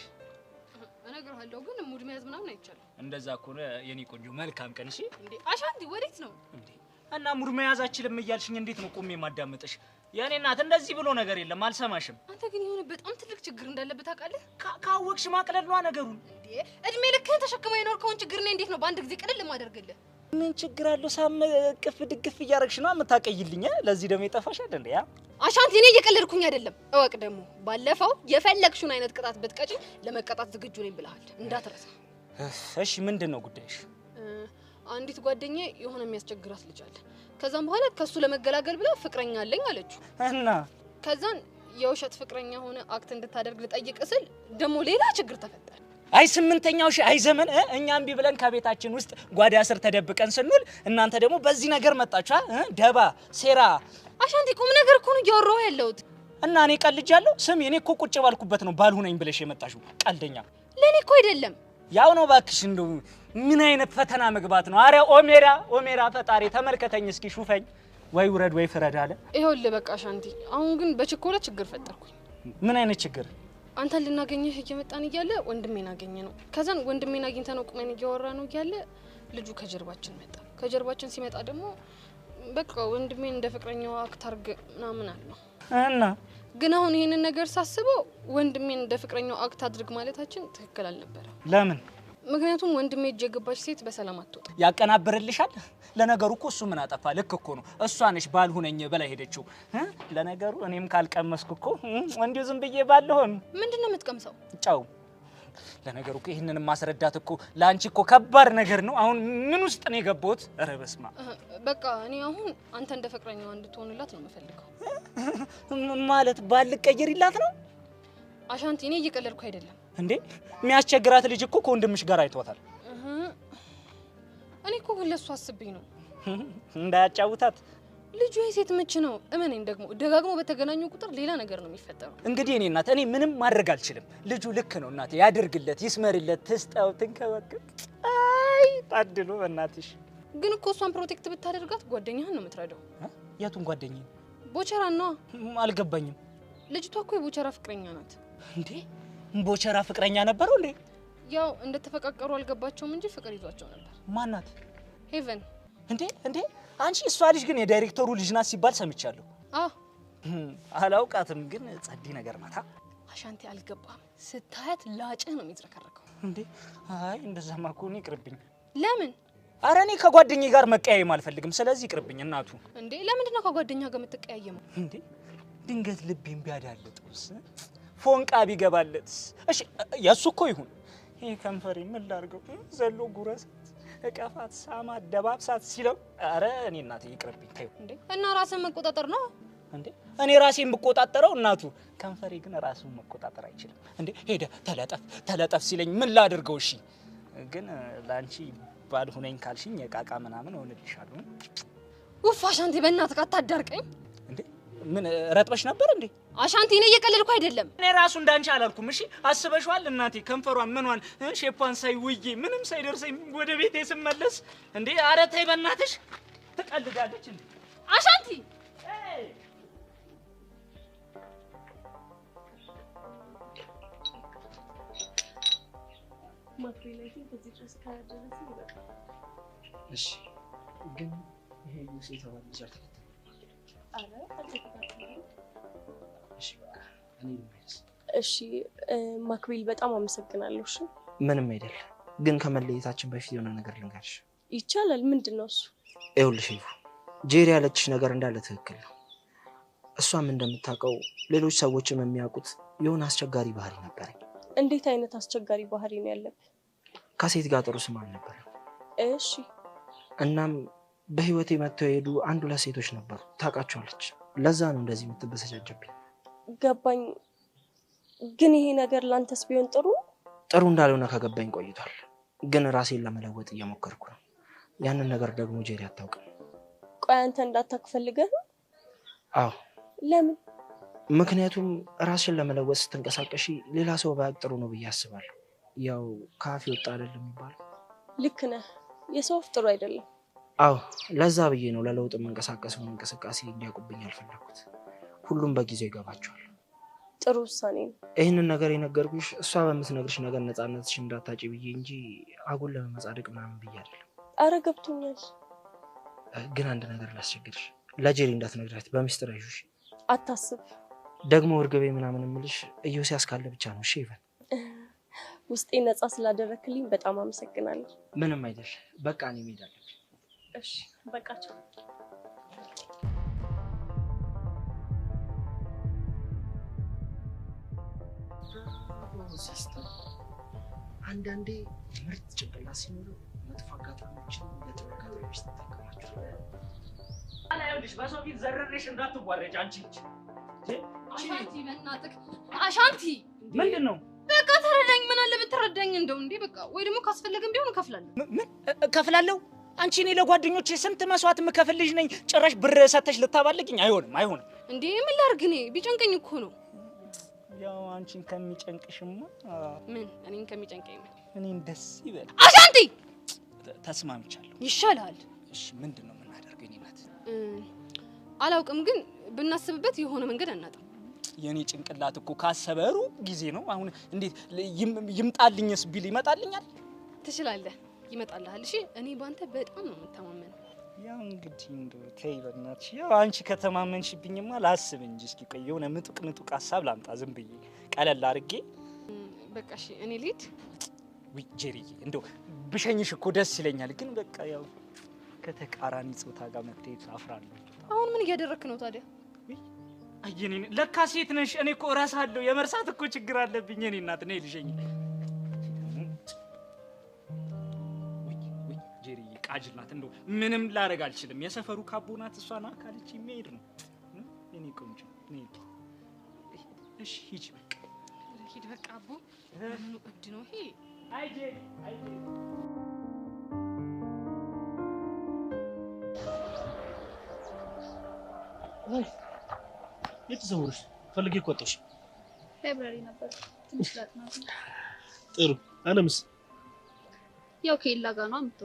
እነግርሃለሁ ግን ሙድ መያዝ ምናምን አይቻልም። እንደዛ ከሆነ የኔ ቆንጆ መልካም ቀን። እሺ እንዴ አሻንቲ ወዴት ነው እንዴ? እና ሙድ መያዝ አችልም እያልሽኝ እንዴት ነው ቆሜ ማዳመጥሽ? የኔ እናት እንደዚህ ብሎ ነገር የለም፣ አልሰማሽም። አንተ ግን የሆነ በጣም ትልቅ ችግር እንዳለበት ታውቃለህ? ካወቅሽ ማቅለል ነው ነገሩን። እንዴ እድሜ ልክህን ተሸክመው የኖርከውን ችግር እኔ እንዴት ነው በአንድ ጊዜ ቅልል ማደርግልህ? ምን ችግር አለው? ሳም ቅፍ ድግፍ እያረግሽ ነው የምታቀይልኝ። ለዚህ ደግሞ የጠፋሽ አይደል? ያ አሻንቲ እኔ እየቀለድኩኝ አይደለም። እወቅ ደግሞ ባለፈው የፈለግሽውን አይነት ቅጣት ብትቀጪ ለመቀጣት ዝግጁ ነኝ ብለሃል፣ እንዳትረሳ። እሺ ምንድነው ጉዳይሽ? አንዲት ጓደኛዬ የሆነ የሚያስቸግራት ልጅ አለ። ከዛም በኋላ ከሱ ለመገላገል ብላ ፍቅረኛ አለኝ አለችው እና ከዛን የውሸት ፍቅረኛ ሆነ አክት እንድታደርግ ልጠይቅ ስል ደግሞ ሌላ ችግር ተፈጠረ። አይ ስምንተኛው ሺህ አይ ዘመን እኛም ቢብለን ከቤታችን ውስጥ ጓዳ ስር ተደብቀን ስንል እናንተ ደግሞ በዚህ ነገር መጣችሁ። ደባ ሴራ። አሻንቲ ቁም ነገር እኮ ነው እያወራሁ ያለሁት። እና እኔ ቀልጃለሁ? ስም እኔ እኮ ቁጭ ባልኩበት ነው ባልሆነኝ ብለሽ የመጣሽው ቀልደኛ። ለኔ እኮ አይደለም ያው ነው ባክሽ። እንደው ምን አይነት ፈተና መግባት ነው? አረ ኦሜራ ፈጣሪ ተመልከተኝ እስኪ ሹፈኝ። ወይ ውረድ ወይ ፍረድ አለ። ይኸውልህ በቃ ሻንቲ፣ አሁን ግን በችኮላ ችግር ፈጠርኩኝ። ምን አይነት ችግር? አንተን ልናገኝህ እየመጣን እያለ ወንድሜን አገኘ ነው። ከዛን ወንድሜን አግኝተን ነው ቁመን እያወራ ነው እያለ ልጁ ከጀርባችን መጣ። ከጀርባችን ሲመጣ ደግሞ በቃ ወንድሜን እንደ ፍቅረኛው አክት አድርግ ምናምን አለው እና ግን አሁን ይሄንን ነገር ሳስበው ወንድሜን እንደ ፍቅረኛው አክት አድርግ ማለታችን ትክክል አልነበረ። ለምን? ምክንያቱም ወንድሜ እጅ የገባች ሴት በሰላም አትወጣ። ያቀናብርልሻል። ለነገሩ እኮ እሱ ምን አጠፋ? ልክ እኮ ነው። እሷ ነሽ ባልሆነኝ በላ ሄደችው። ለነገሩ እኔም ካልቀመስኩ እኮ እንዲሁ ዝም ብዬ ባልሆን። ምንድነው የምትቀምሰው? ጫው። ለነገሩ እኮ ይሄንን ማስረዳት እኮ ላንቺ እኮ ከባድ ነገር ነው። አሁን ምን ውስጥ ነው የገባሁት? ኧረ በስመ አብ። በቃ እኔ አሁን አንተ እንደ ፍቅረኛው እንድትሆንላት ነው የምፈልገው። ማለት ባልቀየርላት ነው? አሻንቲ፣ እኔ እየቀለድኩ አይደለም እንዴ። የሚያስቸግራት ልጅ እኮ ከወንድምሽ ጋር አይቷታል። እኔ እኮ ግን ለሱ አስብኝ ነው እንዳያጫውታት። ልጁ የሴት ምች ነው። እመኔን ደግሞ ደጋግሞ በተገናኙ ቁጥር ሌላ ነገር ነው የሚፈጠረው። እንግዲህ እኔ እናት እኔ ምንም ማድረግ አልችልም። ልጁ ልክ ነው እናቴ። ያድርግለት፣ ይስመርለት፣ ትስጠው፣ ትንከባከብ። አይ ታድሎ በእናትሽ። ግን እኮ እሷን ፕሮቴክት ብታደርጋት ጓደኛህን ነው የምትረዳው። የቱን ጓደኛ? ቦቸራ ነው። አልገባኝም። ልጅቷ እኮ የቦቸራ ፍቅረኛ ናት። እንዴ ቦቸራ ፍቅረኛ ነበረው እንዴ? ያው እንደተፈቃቀሩ አልገባቸውም እንጂ ፍቅር ይዟቸው ነበር። ማናት? ሄቨን። እንዴ አንቺ እሷ ልጅ ግን የዳይሬክተሩ ልጅ ናት ሲባል ሰምቻለሁ። አላውቃትም፣ ግን ጸዲ ነገር ናት። አሻንቲ አልገባም። ስታያት ላጭህ ነው የሚዝረከረከው። እንዴ አይ እንደዛማ እኮ ነው። ይቅርብኝ። ለምን? ኧረ እኔ ከጓደኛዬ ጋር መቀያየም አልፈልግም። ስለዚህ ይቅርብኝ እናቱ። እንዴ ለምንድን ነው ከጓደኛ ጋር የምትቀያየመው? እንዴ ድንገት ልቤን ቢያዳልጥስ? ፎንቃ ቢገባለትስ? እሺ የሱ እኮ ይሁን። ይሄ ከንፈሬ ምን ላድርገው? ዘሎ ጉረሳት፣ እቀፋት፣ ሳማት፣ ደባብሳት ሲለው ኧረ እኔ እናቴ ይቅርብኝ። ተይው። እንዴ እና ራስን መቆጣጠር ነው እንዴ? እኔ ራሴን ብቆጣጠረው እናቱ፣ ከንፈሬ ግን ራሱን መቆጣጠር አይችልም። እንዴ ሄደ ተለጠፍ ሲለኝ ምን ላድርገው? እሺ ግን ላንቺ ባልሆነኝ ካልሽኝ የቃቃ ምናምን ሆነልሻለሁ። ውፍ አሻንቲ፣ በእናትህ አታዳርቀኝ። እንዴ ምን ረጥበሽ ነበር እንዴ? አሻንቲ፣ እኔ እየቀለድኩ አይደለም። እኔ ራሱ እንዳንቺ አላልኩም። እሺ አስበሽዋል እናቴ? ከንፈሯን ምኗን ሼፓን ሳይ ውዬ ምንም ሳይደርሰኝ ወደ ቤቴ ስመለስ እንዴ ኧረ ተይ በእናትሽ። ትቀልዳለች እንዴ አሻንቲ? እሺ ግን ይሄ ዩስ የተባለ ልጅ እሺ ማክቤል በጣም አመሰግናለሁ። እሺ ምንም አይደል። ግን ከመለየታችን በፊት የሆነ ነገር ልንገርሽ። ይቻላል? ምንድነው እሱ? ይኸውልሽ ጄሪ ያለችሽ ነገር እንዳለ ትክክል ነው። እሷም እንደምታውቀው ሌሎች ሰዎችም የሚያውቁት የሆነ አስቸጋሪ ባህሪ ነበረኝ። እንዴት አይነት አስቸጋሪ ባህሪ ነው ያለብህ? ከሴት ጋር ጥሩ ስም አልነበረም። እሺ እናም በህይወቴ መጥተው የሄዱ አንድ ሁለት ሴቶች ነበሩ። ታውቃቸዋለች። ለዛ ነው እንደዚህ የምትበሰጫጭብኝ። ገባኝ። ግን ይሄ ነገር ላንተስ ቢሆን ጥሩ እንዳልሆነ ከገባኝ ቆይቷል። ግን ራሴን ለመለወጥ እየሞከርኩ ነው። ያንን ነገር ደግሞ ጄሪ አታውቅም። ቆይ አንተ እንዳታውቅ ፈልገህ? አዎ። ለምን? ምክንያቱም ራስሽን ለመለወጥ ስትንቀሳቀሺ ሌላ ሰው ባያውቅ ጥሩ ነው ብዬ አስባለሁ። ያው ካፌ ወጣ አይደለም የሚባለው። ልክ ነህ። የሰው አፍ ጥሩ አይደለም። አዎ ለዛ ብዬ ነው ለለውጥ የምንቀሳቀሰውን እንቅስቃሴ እንዲያውቁብኝ አልፈለኩት። ሁሉም በጊዜው ይገባቸዋል። ጥሩ ውሳኔ ነው። ይህንን ነገር የነገርኩሽ እሷ በምትነግርሽ ነገር ነፃነትሽ እንዳታጪ ብዬ እንጂ አጉል ለመመጻደቅ ምናምን ብዬ አይደለም። አረ ገብቶኛል። ግን አንድ ነገር ላስቸግርሽ። ለጄሪ እንዳትነግራት በሚስጥር አይሹሽ። አታስብ። ደግሞ እርግቤ ምናምን የምልሽ ኢዮስያስ ካለ ብቻ ነው። እሺ ይበል። ውስጤ ነፃ ስላደረክልኝ በጣም አመሰግናለሁ። ምንም አይደል። በቃ እኔ እሄዳለሁ። እሺ በቃ ቻው። ሲስተር አንዳንዴ ምርጥ ጭንቅላት ሲኖረው መጥፎ አጋጣሚዎችን ለጥሩ አጋጣሚዎች ተጠቀማችሁ። አላየሁልሽ በሰው ፊት ዘረረሽ እንዳትዋረጅ አንቺ ልጅ። አሻንቲ በእናትህ አሻንቲ። ምንድነው? በቃ ተረዳኝ። ምን አለ ብትረዳኝ እንደው እንዴ። በቃ ወይ ደግሞ ካስፈለገም ቢሆን እከፍላለሁ። ምን እከፍላለሁ? አንቺ እኔ ለጓደኞቼ ስንት መስዋዕት የምከፍል ልጅ ነኝ። ጭራሽ ብር ሰተሽ ልታባልግኝ? አይሆንም። እንዴ ምን ላድርግ? እኔ ቢጨንቀኝ እኮ ነው። ያው አንቺን ከሚጨንቅሽማ ምን እኔን ከሚጨንቀኝ ምን እኔን ደስ ይበል። አሻንቲ ተስማምቻለሁ። ይሻላል። እሺ ምንድነው የምናደርገው? እኔ ናት አላውቅም ግን ብናስብበት የሆነ መንገድ አናጣም የኔ ጭንቅላት እኮ ካሰበሩ ጊዜ ነው አሁን እንዴት ይምጣልኝስ ቢል ይመጣልኛል ትችላለህ ይመጣልሃል እሺ እኔ ባንተ በጣም ነው የምተማመነው ያው እንግዲህ እንደው ተይ በእናትሽ ያው አንቺ ከተማመንሽብኝማ ላስብ እንጂ እስኪ ቆይ የሆነ ምጡቅ ሐሳብ ላምጣ ዝም ብዬ ቀለል አድርጌ በቃ እሺ እኔ ልሂድ ወይ ጄሪዬ እንደው ብሸኝሽ እኮ ደስ ይለኛል ግን በቃ ያው ከተቃራኒ ጾታ ጋር መጥተህ አፍራለሁ አሁን ምን እያደረክ ነው ታዲያ አየኔ ለካ ሴት ነሽ እኔ እኮ እራሳለሁ የመርሳት እኮ ችግር አለብኝ እኔ እናት ነኝ ልሸኝ ወይ ጄሪዬ ቃጅላት እንደው ምንም ላረግ አልችልም የሰፈሩ ካቦናት እሷና ካለች የሚሄድ ነው እኔ ቆንጆ ነኝ እሺ ሂጂ በቃ ሂድ በቃ አቦ ምኑ እብድ ነው ይሄ አይ ጄሪ አይ የተዘውርሽ ፈልጌ ቆጥሽ ላይብራሪ ነበር ትንሽ ላጥና ጥሩ አለምስ ያው ከሌላ ጋር ነው አምጥቶ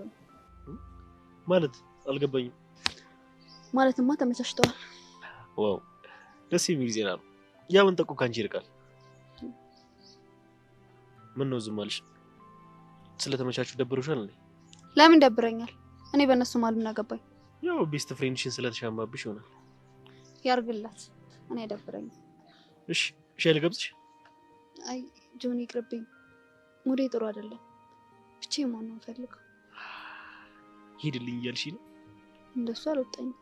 ማለት አልገባኝም ማለትማ ተመቻችተዋል ዋው ደስ የሚል ዜና ነው ያ መንጠቁ ካንቺ ይርቃል ምን ነው ዝም አልሽ ስለተመቻቹ ደብሮሻል እንዴ ለምን ደብረኛል እኔ በእነሱ ማል ምን አገባኝ ያው ቤስት ፍሬንድሽን ስለተሻማብሽ ይሆናል ያርግላት እኔ ደብረኝ እሺ ሻይ ልጋብዝሽ አይ ጆኒ ይቅርብኝ ሙዴ ጥሩ አይደለም ብቻዬን መሆን ነው የምፈልገው ሂድልኝ እያልሽ ነው እንደሱ አልወጣኝም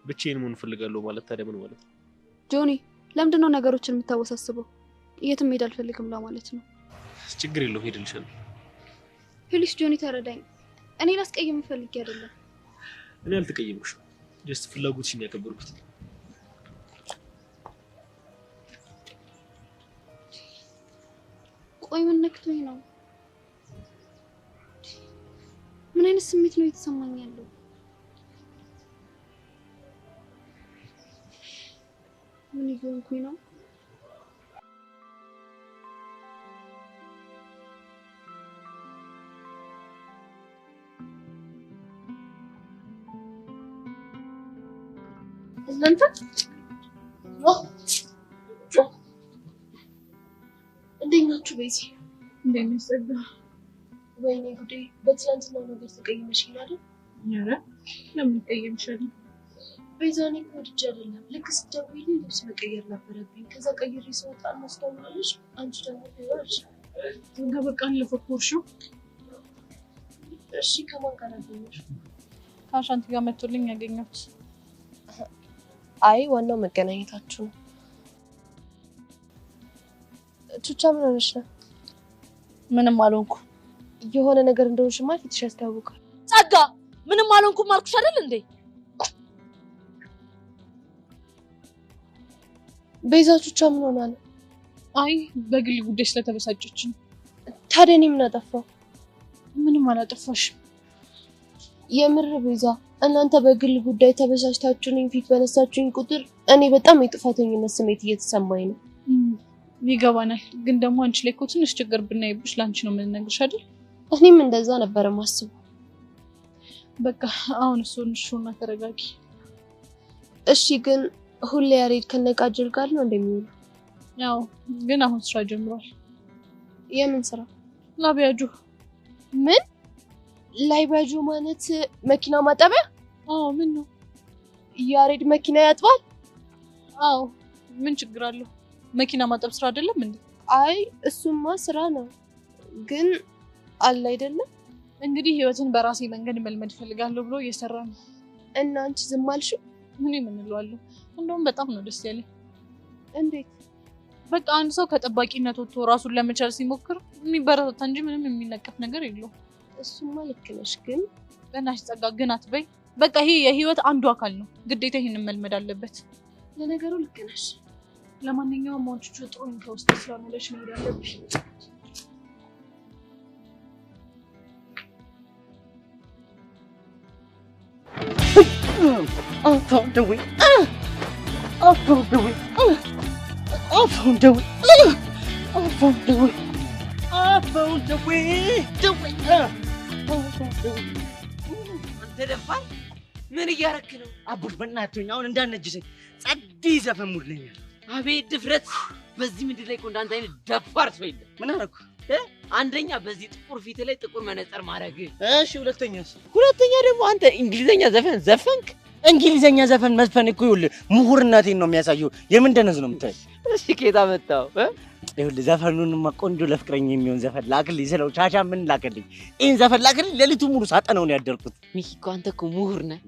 ብቻዬን መሆን እፈልጋለሁ ማለት ታዲያ ምን ማለት ነው ጆኒ ለምንድን ነው ነገሮችን የምታወሳስበው የትም ሄድ አልፈልግም ለማለት ነው ችግር የለውም ሄድልሻለሁ ፕሊስ ጆኒ ተረዳኝ እኔ ላስቀየም ፈልጌ አይደለም እኔ አልተቀየምኩሽም ጀስት ፍላጎትሽን ያከበርኩት ቆይ ምን ነክቶኝ ነው ምን አይነት ስሜት ነው የተሰማኝ ያለው ምን ይሆንኩኝ ነው እናንተ እንዴት ናችሁ ቤዚ? እንዴት ነሽ ጸጋ? ወይኔ ጉዴ! በትናንትናው ነገር ተቀይመሽኝ አይደል? ኧረ ለምን ተቀይመሻለሁ? ቤዛ እኔ እኮ ወድጄ አይደለም። ልክ ስትደውይልኝ ልብስ መቀየር ነበረብኝ። ከዛ ቀይሬ ስወጣ አልመስለውም አንቺ ደግሞ ይወርሽ ጸጋ በቃ ለፈኮርሽው። እሺ ከማን ጋር አገኘሽ? ከአሻንቲ ጋር መጥቶልኝ ያገኘሁት። አይ ዋናው መገናኘታችሁ ነው። ቹቻ ምን ሆነሽ ነው? ምንም አልሆንኩ። የሆነ ነገር እንደሆንሽማ ፊትሽ ያስታውቃል። ጸጋ ምንም አልሆንኩም አልኩሽ አይደል እንዴ? ቤዛ ቹቻ ምን ሆና ነው? አይ በግል ጉዳይ ስለተበሳጨች ነው። ታዲያ እኔ ምን አጠፋው? ምንም አላጠፋሽም። የምር ቤዛ እናንተ በግል ጉዳይ ተበሳጭታችሁ እኔን ፊት በነሳችሁኝ ቁጥር እኔ በጣም የጥፋተኝነት ስሜት እየተሰማኝ ነው። ይገባናል፣ ግን ደግሞ አንቺ ላይ እኮ ትንሽ ችግር ብናይብሽ ላንቺ ነው የምንነግርሽ አይደል? እኔም እንደዛ ነበር ማስበው። በቃ አሁን እሱና ተረጋጊ። እሺ ግን ሁሌ ያሬድ ከነቃጅል ጋር ነው እንደሚውለው? ያው ግን አሁን ስራ ጀምሯል። የምን ስራ? ላቢያጁ። ምን? ላይባጁ ማለት መኪና ማጠቢያ? አዎ። ምን ነው? ያሬድ መኪና ያጥባል? አዎ። ምን ችግር አለው? መኪና ማጠብ ስራ አይደለም እንዴ? አይ እሱማ ስራ ነው፣ ግን አለ አይደለም። እንግዲህ ህይወትን በራሴ መንገድ መልመድ ፈልጋለሁ ብሎ እየሰራ ነው። እና አንቺ ዝም አልሽው? ምን እምንለዋለሁ? እንደውም በጣም ነው ደስ ያለኝ። እንዴት? በቃ አንድ ሰው ከጠባቂነት ወጥቶ ራሱን ለመቻል ሲሞክር የሚበረታታ እንጂ ምንም የሚነቀፍ ነገር የለውም። እሱማ ልክ ነሽ፣ ግን በእናትሽ ጸጋ ግን አትበይ። በቃ ይሄ የህይወት አንዱ አካል ነው፣ ግዴታ ይሄንን መልመድ አለበት። ለነገሩ ልክ ነሽ። ለማንኛውም ማንቹቹ ጥሩኝ ከውስጥ ስለሆነሽ መሄድ አለብሽ። I found a way. I found a way. I found a way. I found a way. I found a way. The way. I found a way. አንተ ደፋር ምን እያረክ ነው? አቡሽ በእናትህ አሁን እንዳነጅሰኝ ጸዲ ዘፈን ሙድለኛል። አቤት ድፍረት! በዚህ ምድር ላይ እኮ እንዳንተ አይነት ደፋር ሰው የለም። ምን አደረኩ? አንደኛ በዚህ ጥቁር ፊት ላይ ጥቁር መነጽር ማድረግ። እሺ ሁለተኛ ደግሞ አንተ እንግሊዘኛ ዘፈን ዘፈንክ። እንግሊዘኛ ዘፈን መዝፈን እኮ ይኸውልህ ምሁርነቴን ነው የሚያሳየው። የምን ደነዝ ነው የምታይ? እሺ ከየት አመጣው? ይኸውልህ ዘፈኑንማ ቆንጆ ለፍቅረኛ የሚሆን ዘፈን ላክልኝ ስለው ቻቻ ምን ላክልኝ? ይሄን ዘፈን ላክልኝ። ሌሊቱን ሙሉ ሳጠነው ነው ያደርኩት። ሚኪ እኮ አንተ እኮ ምሁር ነህ።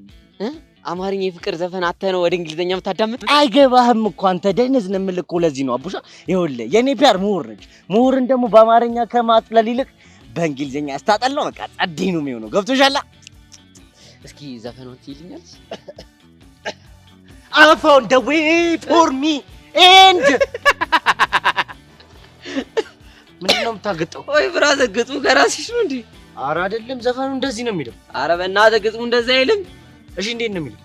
አማርኛ የፍቅር ዘፈን አተህ ነው ወደ እንግሊዘኛ የምታዳምጥ? አይገባህም እኮ አንተ ደነዝ ነው የምልህ እኮ ለዚህ ነው አቡሻ። ይኸውልህ የኔ ፒያር ምሁር ነች። ምሁርን ደግሞ በአማርኛ ከማጥለል ይልቅ በእንግሊዘኛ ያስታጠለው በቃ ጸዴ ነው የሚሆነው። ገብቶሻል? እስኪ ዘፈኑን ትይልኛለሽ? I found the way for me and ምንድን ነው የምታገጠው? ወይ ብራዘር ግጥሙ ከራስሽ ነው እንዴ? ኧረ አይደለም ዘፈኑ እንደዚህ ነው የሚለው። ኧረ በእናትህ ግጥሙ እንደዛ አይልም። እሺ እንዴት ነው የሚለው?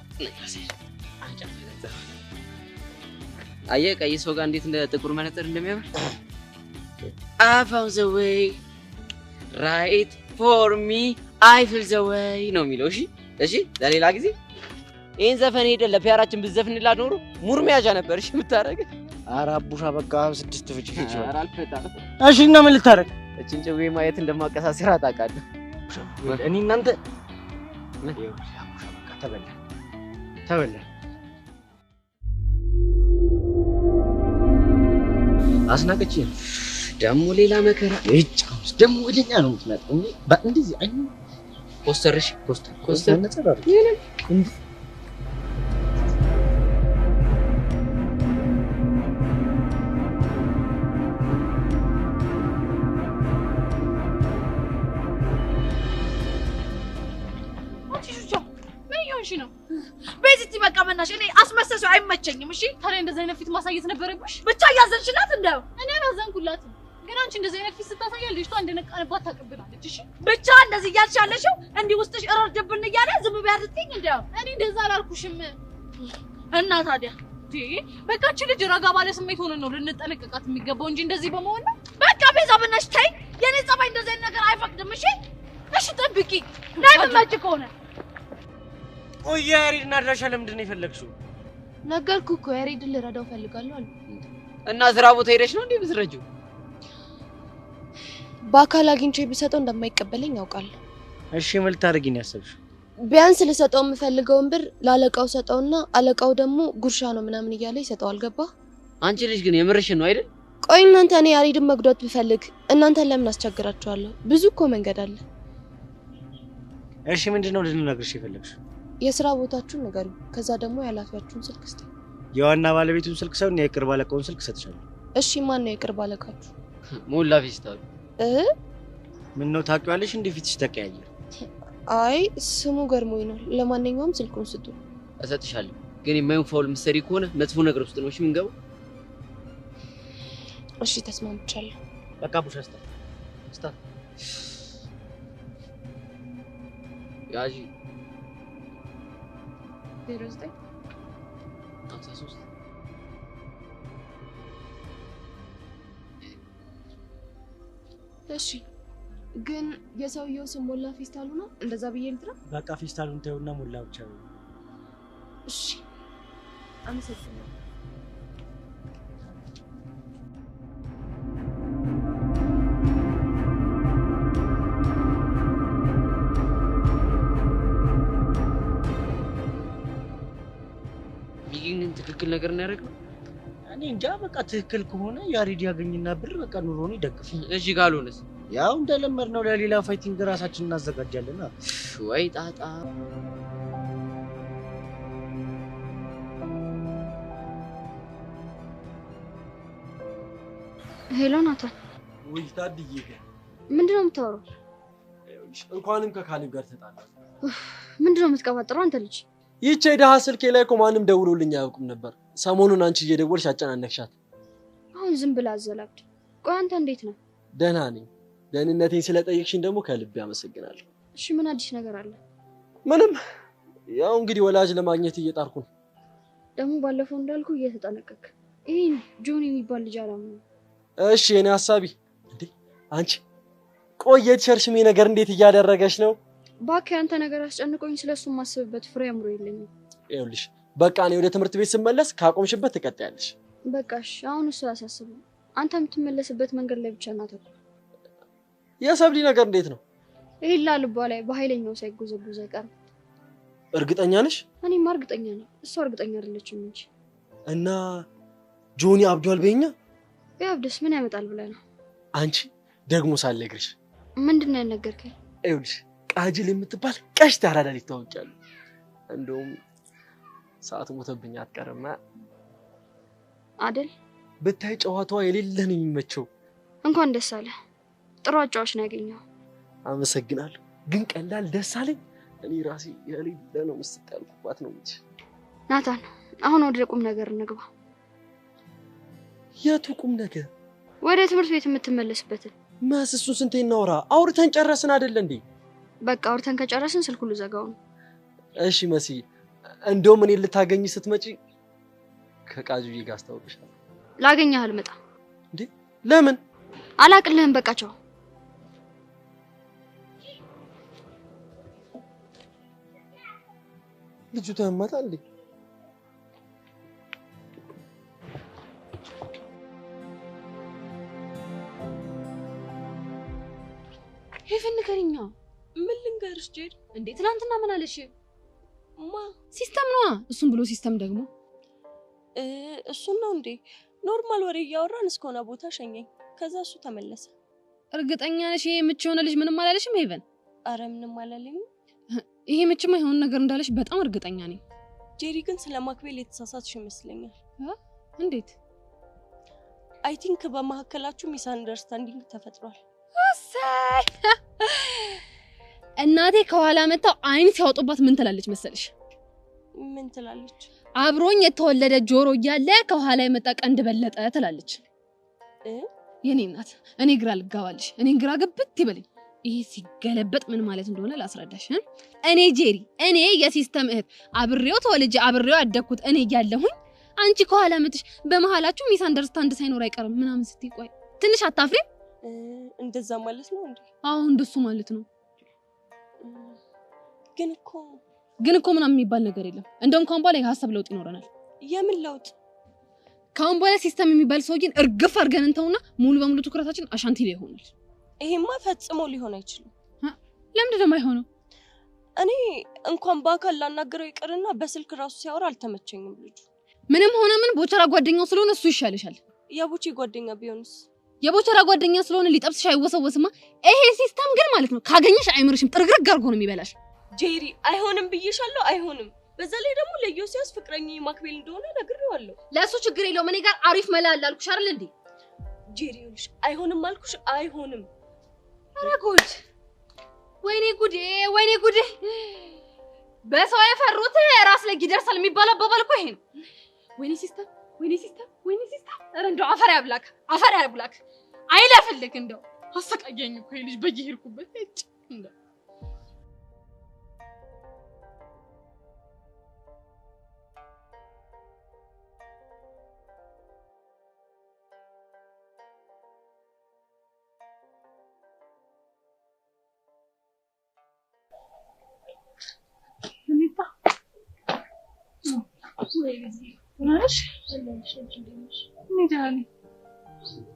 አየህ ቀይ ሰው ጋር እንዴት እንደ ጥቁር መነጽር እንደሚያምር። I found the way right for me I feel the way ነው የሚለው። እሺ ለሌላ ጊዜ ይሄን ዘፈን ሄደን ለፒያራችን ብትዘፍንላት ኖሮ ሙር መያዣ ነበር። እሺ የምታረግ? ኧረ አቡሻ በቃ 6 ፍጭ ፍጭ። ኧረ አልፈታም። እሺ እና ምን ልታረግ? እቺን ጭዌ ማየት እንደማቀሳሰር ታውቃለህ። እኔ እናንተ ተበላ አስናቀች ደግሞ ሌላ መከራ እጫውስ ደግሞ ወደኛ ነው የምትመጣው። እንደዚህ አይኑ ኮስተርሽ ኮስተር ነጸራር ነው ቤዚቲ በቃ መናሽ እኔ አስመሰሰው አይመቸኝም። እሺ ታዲያ እንደዚህ አይነት ፊት ማሳየት ነበረብሽ። ብቻ ያዘንሽላት እንደው እኔ አላዘንኩላትም፣ ግን አንቺ እንደዚህ አይነት ፊት ስታሳያ ልጅቷ እንደነቃንባት ታቀብላለች። እሺ ብቻ እንደዚህ እያልሽ ያለሽው እንዲህ ውስጥሽ እረርድብን እያለ ዝም ቢያርትኝ እንደው እኔ እንደዛ አላልኩሽም። እና ታዲያ በቃ እቺ ልጅ ረጋ ባለ ስሜት ሆነ ነው ልንጠነቀቃት የሚገባው እንጂ እንደዚህ በመሆን ነው። በቃ ቤዛ በእናትሽ ተይ፣ የኔ ጸባይ እንደዚህ አይነት ነገር አይፈቅድም። እሺ ጠብቂ ናይ መማጭ ከሆነ ቆይ ያሬድና አድራሻ ለምንድን ነው የፈለግሽው? ነገርኩህ እኮ ያሬድን ልረዳው ፈልጋለሁ አለ። እና ስራ ቦታ ሄደሽ ነው እንዴ ብትረጂው? በአካል አግኝቼ ቢሰጠው እንደማይቀበለኝ ያውቃለሁ። እሺ ምን ልታደርጊ ነው ያሰብሽው? ቢያንስ ልሰጠው የምፈልገውን ብር ላለቃው ሰጠውና አለቃው ደግሞ ጉርሻ ነው ምናምን እያለ ይሰጠዋል። ገባ? አንቺ ልጅ ግን የምርሽን ነው አይደል? ቆይ እናንተ እኔ ያሬድን መጉዳት ብፈልግ እናንተን ለምን አስቸግራችኋለሁ? ብዙ እኮ መንገድ አለ። እሺ ምንድነው ልነግርሽ የፈለግሽው? የሥራ ቦታችሁን ንገሩኝ። ከዛ ደግሞ የኃላፊያችሁን ስልክ ስጠኝ። የዋና ባለቤቱን ስልክ ሳይሆን የቅርብ አለቃውን ስልክ ሰጥሻለሁ። እሺ ማን ነው የቅርብ አለቃችሁ? ሞላ ፊስታሉ። ምን ነው ታውቂዋለሽ? እንዴ ፊትሽ ተቀያየረ? አይ ስሙ ገርሞኝ ነው። ለማንኛውም ስልኩን ስጡ። እሰጥሻለሁ፣ ግን የማይሆን ፋውል ምሰሪ ከሆነ መጥፎ ነገር ውስጥ ነው እሺ የምንገባው። እሺ ተስማምቻለሁ። በቃ ቡሽ ስታ ያጂ 09 53 እሺ ግን የሰውየው ስም ሞላ ፌስታሉ ነው? እንደዛ ብዬ ልጥራ? በቃ ፌስታሉን ተይውና ሞላ ብቻ ነው። እሺ አመሰግናለሁ። ይሄንን ትክክል ነገር ነው ያደረገው። እኔ እንጃ። በቃ ትክክል ከሆነ ያሬድ ያገኝና ብር በቃ ኑሮን ይደግፍ። እሺ ካልሆነስ? ያው እንደለመድነው ለሌላ ፋይቲንግ ራሳችን እናዘጋጃለን። ወይ ጣጣ። ሄሎ ናታን። ወይ ታድዬ ምንድነው የምታወራው? እንኳንም ከካሊብ ጋር ተጣላ። ምንድነው የምትቀባጥረው አንተ ልጅ? ይህች የደሃ ስልኬ ላይ እኮ ማንም ደውሎልኝ አያውቁም ነበር። ሰሞኑን አንቺ እየደወልሽ አጨናነቅሻት። አሁን ዝም ብላ አዘላብድ። ቆይ አንተ እንዴት ነው? ደህና ነኝ። ደህንነቴን ስለጠየቅሽኝ ደግሞ ከልቤ አመሰግናለሁ። እሺ ምን አዲስ ነገር አለ? ምንም፣ ያው እንግዲህ ወላጅ ለማግኘት እየጣርኩ ነው። ደግሞ ባለፈው እንዳልኩ እየተጠነቀቅ። ይሄ ጆን የሚባል ልጅ አላምነው። እሺ የኔ ሐሳቢ እንዴ አንቺ ቆየት ሸርሽሜ ነገር እንዴት እያደረገሽ ነው? እባክህ አንተ ነገር አስጨንቆኝ ስለሱ ማስብበት ፍሬ አምሮ የለኝም። ይኸውልሽ በቃ እኔ ወደ ትምህርት ቤት ስመለስ ካቆምሽበት ትቀጥያለሽ። በቃሽ አሁን እሱ ያሳስበው። አንተ የምትመለስበት መንገድ ላይ ብቻ እናተኩር። የሰብሊ ነገር እንዴት ነው? ይላ ልቧ ላይ በኃይለኛው ሳይጎዘጎዝ አይቀርም። እርግጠኛ ነሽ? እኔማ እርግጠኛ ነኝ። እሷ እርግጠኛ አይደለችም እንጂ። እና ጆኒ አብዷል በእኛ ያብደስ ምን ያመጣል ብለህ ነው? አንቺ ደግሞ ሳልነግርሽ ምንድነው ያልነገርከኝ? ይኸውልሽ ቃጅል የምትባል ቀሽት አራዳ ልጅ ታውቂያለሽ። እንደውም ሰዓት ሞተብኝ አትቀርማ አይደል? ብታይ ጨዋታዋ የሌለ ነው የሚመቸው። እንኳን ደስ አለ። ጥሩ አጫዋች ነው ያገኘው። አመሰግናለሁ። ግን ቀላል ደስ አለኝ። እኔ ራሴ የሌለ ነው መስጠት ያልኩባት ነው እንጂ። ናታን አሁን ወደ ቁም ነገር እንግባ። የቱ ቁም ነገር? ወደ ትምህርት ቤት የምትመለስበትን። እሱን ስንቴ እናውራ? አውርተን ጨረስን አይደል እንዴ? በቃ አውርተን ከጨረስን ስልኩን ልዘጋው ነው። እሺ መሲ፣ እንደውም እኔ ልታገኝ ስትመጪ ከቃጁዬ ጋር አስታውቅሻለሁ። ላገኘህ አልመጣም። እንዴ ለምን? አላቅልህም። በቃ ቻው። ልጁ ተማታል እንዴ? ሄቨን ንገሪኛ። ምን ልንገርሽ ጄድ? እንዴ ትናንትና ምን አለሽ? ማ ሲስተም ነዋ። እሱን ብሎ ሲስተም ደግሞ እሱን ነው እንዴ? ኖርማል ወሬ እያወራን እስከሆነ ቦታ ሸኘኝ። ከዛ እሱ ተመለሰ። እርግጠኛ ነሽ ይሄ ምች የሆነ ልጅ ምንም አላለሽም ሄቨን? አረ ምንም አላለኝም። ይሄ ምችማ የሆነ ነገር እንዳለሽ በጣም እርግጠኛ ነኝ። ጄሪ ግን ስለማክቤል የተሳሳትሽ ይመስለኛል። እንዴት? አይ ቲንክ በመሐከላችሁ ሚስ አንደርስታንዲንግ ተፈጥሯል። እሰይ! እናቴ ከኋላ መጣው አይን ሲያወጡባት ምን ትላለች መሰለሽ? ምን ትላለች? አብሮኝ የተወለደ ጆሮ እያለ ከኋላ የመጣ ቀንድ በለጠ ትላለች። የኔ እናት እኔ ግራ ልጋባልሽ። እኔ ግራ ገብት ይበልኝ። ይሄ ሲገለበጥ ምን ማለት እንደሆነ ላስረዳሽ። እኔ ጄሪ፣ እኔ የሲስተም እህት አብሬው ተወልጄ አብሬው ያደኩት እኔ እያለሁኝ አንቺ ከኋላ መጥሽ በመሃላችሁ ሚስ አንደርስታንድ ሳይኖር አይቀርም ምናምን ስትይ ቆይ ትንሽ አታፍሪም? እንደዛ ማለት ነው እንዴ? አዎ እንደሱ ማለት ነው። ግን እኮ ምናምን የሚባል ነገር የለም። እንደውም ካሁን በኋላ የሀሳብ ለውጥ ይኖረናል። የምን ለውጥ? ካሁን በኋላ ሲስተም የሚባል ሰውዬን እርግፍ አድርገን እንተውና ሙሉ በሙሉ ትኩረታችን አሻንቲ ላይ ይሆናል። ይሄማ ፈጽሞ ሊሆን አይችልም። ለምንድን ነው የማይሆነው? እኔ እንኳን በአካል ላናገረው ይቅርና በስልክ ራሱ ሲያወራ አልተመቸኝም ልጁ። ምንም ሆነ ምን ቦቸራ ጓደኛው ስለሆነ እሱ ይሻለሻል። የቡቺ ጓደኛ ቢሆንስ? የቦቸራ ጓደኛ ስለሆነ ሊጠብስሽ አይወሰወስማ። ይሄ ሲስተም ግን ማለት ነው ካገኘሽ አይምርሽም፣ ጥርግርግ አድርጎ ነው የሚበላሽ። ጄሪ አይሆንም ብዬሻለሁ፣ አይሆንም። በዛ ላይ ደግሞ ለዮሲያስ ፍቅረኛ ማክቤል እንደሆነ ነግሬዋለሁ። ለሱ ችግር የለውም። እኔ ጋር አሪፍ መላ አለ አልኩሽ አይደል እንዴ? ጄሪ ይኸውልሽ፣ አይሆንም አልኩሽ፣ አይሆንም። ኧረ ጉድ! ወይኔ ጉዴ፣ ወይኔ ጉዴ! በሰው የፈሩት ራስ ላይ ይደርሳል የሚባለው አባባል እኮ ይሄ ነው። ወይኔ ሲስተም፣ ወይኔ ሲስተም፣ ወይኔ ሲስተም! ኧረ እንደው አፈር ያብላክ፣ አፈር ያብላክ። አይለፍልክ። እንደው አሰቃየኝ እኮ ይሄ ልጅ በየሄድኩበት እጭ እንደው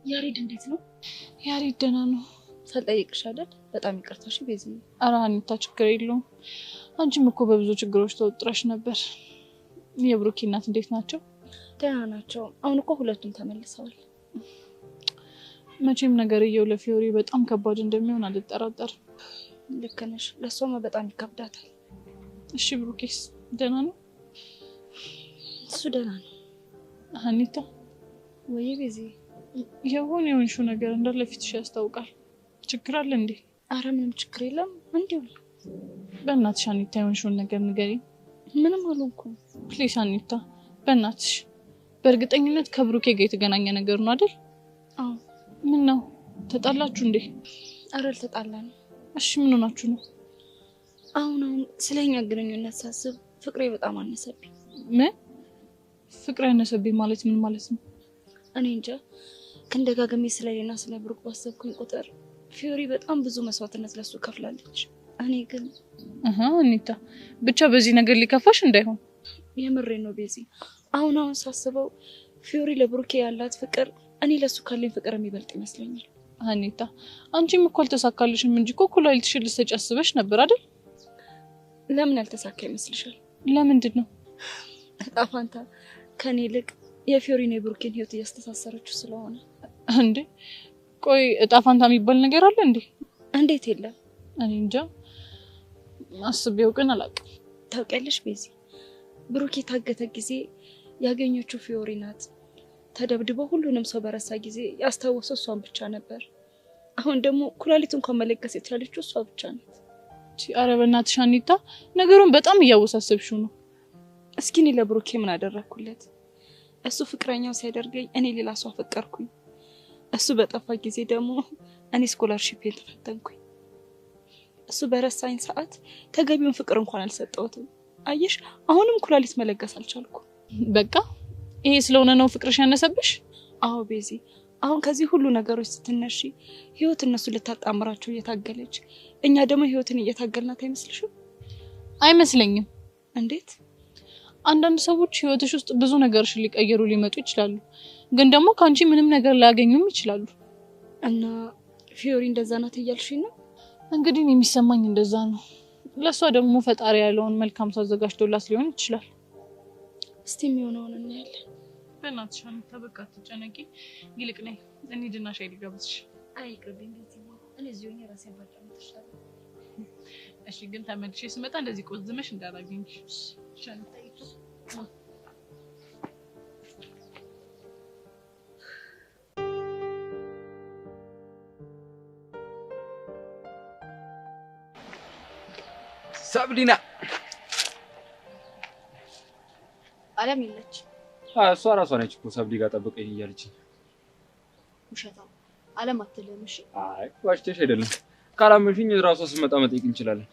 ያሬድ እንዴት ነው? ያሬድ ደህና ነው። ሳልጠይቅሽ አይደል? በጣም ይቅርታሽ ቤዚ። ኧረ ሀኒታ ችግር የለውም። አንቺም እኮ በብዙ ችግሮች ተወጥረሽ ነበር። የብሩኬ እናት እንዴት ናቸው? ደህና ናቸው። አሁን እኮ ሁለቱም ተመልሰዋል። መቼም ነገርየው ለፊዮሪ በጣም ከባድ እንደሚሆን አልጠራጠርም። ልክ ነሽ። ለሷማ በጣም ይከብዳታል። እሺ ብሩኬስ ደህና ነው? እሱ ደህና ነው። ሀኒታ ወይ ቤዚ፣ የሆነ የሆንሽው ነገር እንዳለ ፊትሽ ያስታውቃል። ችግር አለ እንዴ? አረ ምንም ችግር የለም። እንዴው በእናትሽ ሀኒታ የሆንሽውን ነገር ንገሪኝ። ምንም አልሆንኩም። ፕሊስ ሀኒታ በእናትሽ። በእርግጠኝነት ከብሩኬ ጋር የተገናኘ ነገር ነው አይደል? አዎ። ምን ነው ተጣላችሁ እንዴ? አረ አልተጣላንም። እሺ ምን ሆናችሁ ነው? አሁን ስለኛ ግንኙነት ሳስብ ፍቅሬ በጣም አነሰብኝ። ምን? ፍቅሬ አነሰብኝ ማለት ምን ማለት ነው? እኔ እንጃ። ከእንደጋገሜ ስለሌና ስለ ብሩክ ባሰብኩኝ ቁጥር ፊዮሪ በጣም ብዙ መስዋዕትነት ለሱ ከፍላለች። እኔ ግን አኒታ ብቻ በዚህ ነገር ሊከፋሽ እንዳይሆን። የምሬ ነው ቤዚ። አሁን ሳስበው ፊዮሪ ለብሩኬ ያላት ፍቅር እኔ ለሱ ካለኝ ፍቅር የሚበልጥ ይመስለኛል። ሀኒታ አንቺም እኮ አልተሳካልሽም እንጂ እኮ ኩላሊትሽን ልትሰጪ አስበሽ ነበር አይደል? ለምን ያልተሳካ ይመስልሻል? ለምንድን ነው? እጣ ፋንታ ከኔ ይልቅ የፊዮሪና የብሩኬን ህይወት እያስተሳሰረችው ስለሆነ። እንዴ ቆይ እጣ ፋንታ የሚባል ነገር አለ እንዴ? እንዴት የለም? እኔ እንጃ አስቤው ግን አላውቅም። ታውቂያለሽ ቤዚ፣ ብሩኬ ታገተ ጊዜ ያገኘችው ፊዮሪ ናት። ተደብድቦ ሁሉንም ሰው በረሳ ጊዜ ያስታወሰው እሷን ብቻ ነበር። አሁን ደግሞ ኩላሊት እንኳን መለገስ የቻለችው እሷ ብቻ ናት። ኧረ በእናትሽ ሀኒታ ነገሩን በጣም እያወሳሰብሽው ነው። እስኪ እኔ ለብሩኬ ምን አደረኩለት? እሱ ፍቅረኛው ሲያደርገኝ እኔ ሌላ ሰው አፈቀርኩኝ። እሱ በጠፋ ጊዜ ደግሞ እኔ ስኮላርሺፕን ተፈተንኩኝ። እሱ በረሳኝ ሰዓት ተገቢውን ፍቅር እንኳን አልሰጠሁትም። አየሽ አሁንም ኩላሊት መለገስ አልቻልኩም። በቃ ይሄ ስለሆነ ነው ፍቅርሽ ያነሰብሽ? አዎ ቤዚ፣ አሁን ከዚህ ሁሉ ነገሮች ስትነሺ ህይወት እነሱ ልታጣምራቸው እየታገለች፣ እኛ ደግሞ ህይወትን እየታገልናት አይመስልሽም? አይመስለኝም። እንዴት? አንዳንድ ሰዎች ህይወትሽ ውስጥ ብዙ ነገሮችን ሊቀየሩ ሊመጡ ይችላሉ፣ ግን ደግሞ ካንቺ ምንም ነገር ላያገኙም ይችላሉ። እና ፊዮሪ እንደዛ ናት እያልሽኝ ነው? እንግዲህ የሚሰማኝ እንደዛ ነው። ለሷ ደግሞ ፈጣሪ ያለውን መልካም ሰው አዘጋጅቶላት ሊሆን ይችላል። እስቲ የሚሆነውን እናያለን። በእናትሽ ሀኒታ በቃ አትጨነቂ። ይልቅ ነይ እንሂድና ሻይ ልጋብዝሽ። አይቅርብኝ ቤዚ፣ እኔ እዚሁ ነኝ ራሴን ባጫውትሻለሁ። እሺ ግን ተመልሼ ስመጣ እንደዚህ ቆዝመሽ እንዳላገኝሽ። ሻንጣ ሰብሊና አለም የለች። እሷ ራሷ ነች እኮ ሰብሊ ጋር ጠብቀኝ እያለችኝ። ውሸታም አለም አትልም። እሺ አይ ዋሽተሽ አይደለም። ካላመንሽኝ ራሷ ስትመጣ መጠየቅ እንችላለን።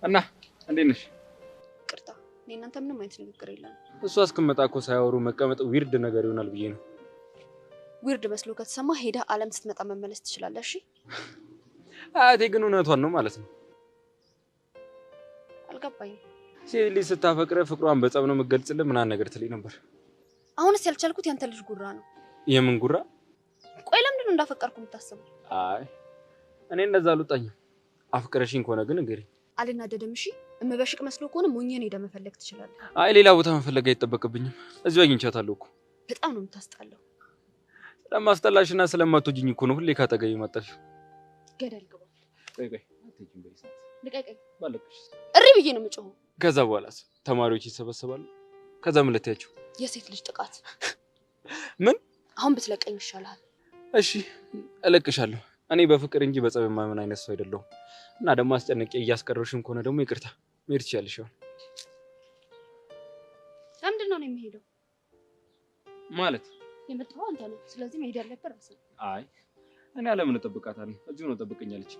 እና እንዴት ነሽ? ቅርታ እኔ እናንተ ምንም አይነት ንግግር የለም። እሷ እስክመጣ እኮ ሳያወሩ መቀመጥ ዊርድ ነገር ይሆናል ብዬ ነው። ዊርድ መስሎ ከተሰማ ሄዳ አለም ስትመጣ መመለስ ትችላለሽ። እሺ አቴ ግን እውነቷን ነው ማለት ነው። አልገባኝም። ሴት ልጅ ስታፈቅረ ፍቅሯን በጸብ ነው የምትገልጽልህ ምናምን ነገር ትለኝ ነበር። አሁንስ ያልቻልኩት ያንተ ልጅ ጉራ ነው። የምን ጉራ? ቆይ ለምንድን ነው እንዳፈቀርኩ የምታስበው? አይ እኔ እንደዛ አልወጣኝም። አፍቅረሽኝ ከሆነ ግን እንግዲህ አልናደድም። እሺ እምበሽቅ መስሎ ከሆነ ሞኝን ሄደ መፈለግ ትችላለህ። አይ ሌላ ቦታ መፈለግ አይጠበቅብኝም። እዚሁ አግኝቻታለሁ እኮ። በጣም ነው የምታስጠላው። ስለማስጠላሽና ስለማትወጂኝ እኮ ነው ሁሌ ካጠገቤ መጣሽው። ገደል ግባ። ቆይ አትሄጂም በይሳት። ልቀቀኝ። ባለቅሽ እሪ ብዬ ነው የምጮኸው። ከዛ በኋላስ ተማሪዎች ይሰበሰባሉ። ከዛ ምን ልትያቸው? የሴት ልጅ ጥቃት። ምን? አሁን ብትለቀኝ ይሻላል። እሺ እለቅሻለሁ። እኔ በፍቅር እንጂ በጸብ የማምን አይነት ሰው አይደለሁም። እና ደግሞ አስጨንቄ እያስቀረውሽም ከሆነ ደግሞ ይቅርታ መሄድ ትችያለሽ። ለምንድን ነው የምሄደው? ማለት የመጣው አንተ ነው። ስለዚህ መሄድ ያለበት ራስህ። አይ እኔ አለምን እጠብቃታለሁ። እዚሁ ነው ጠብቀኛለች።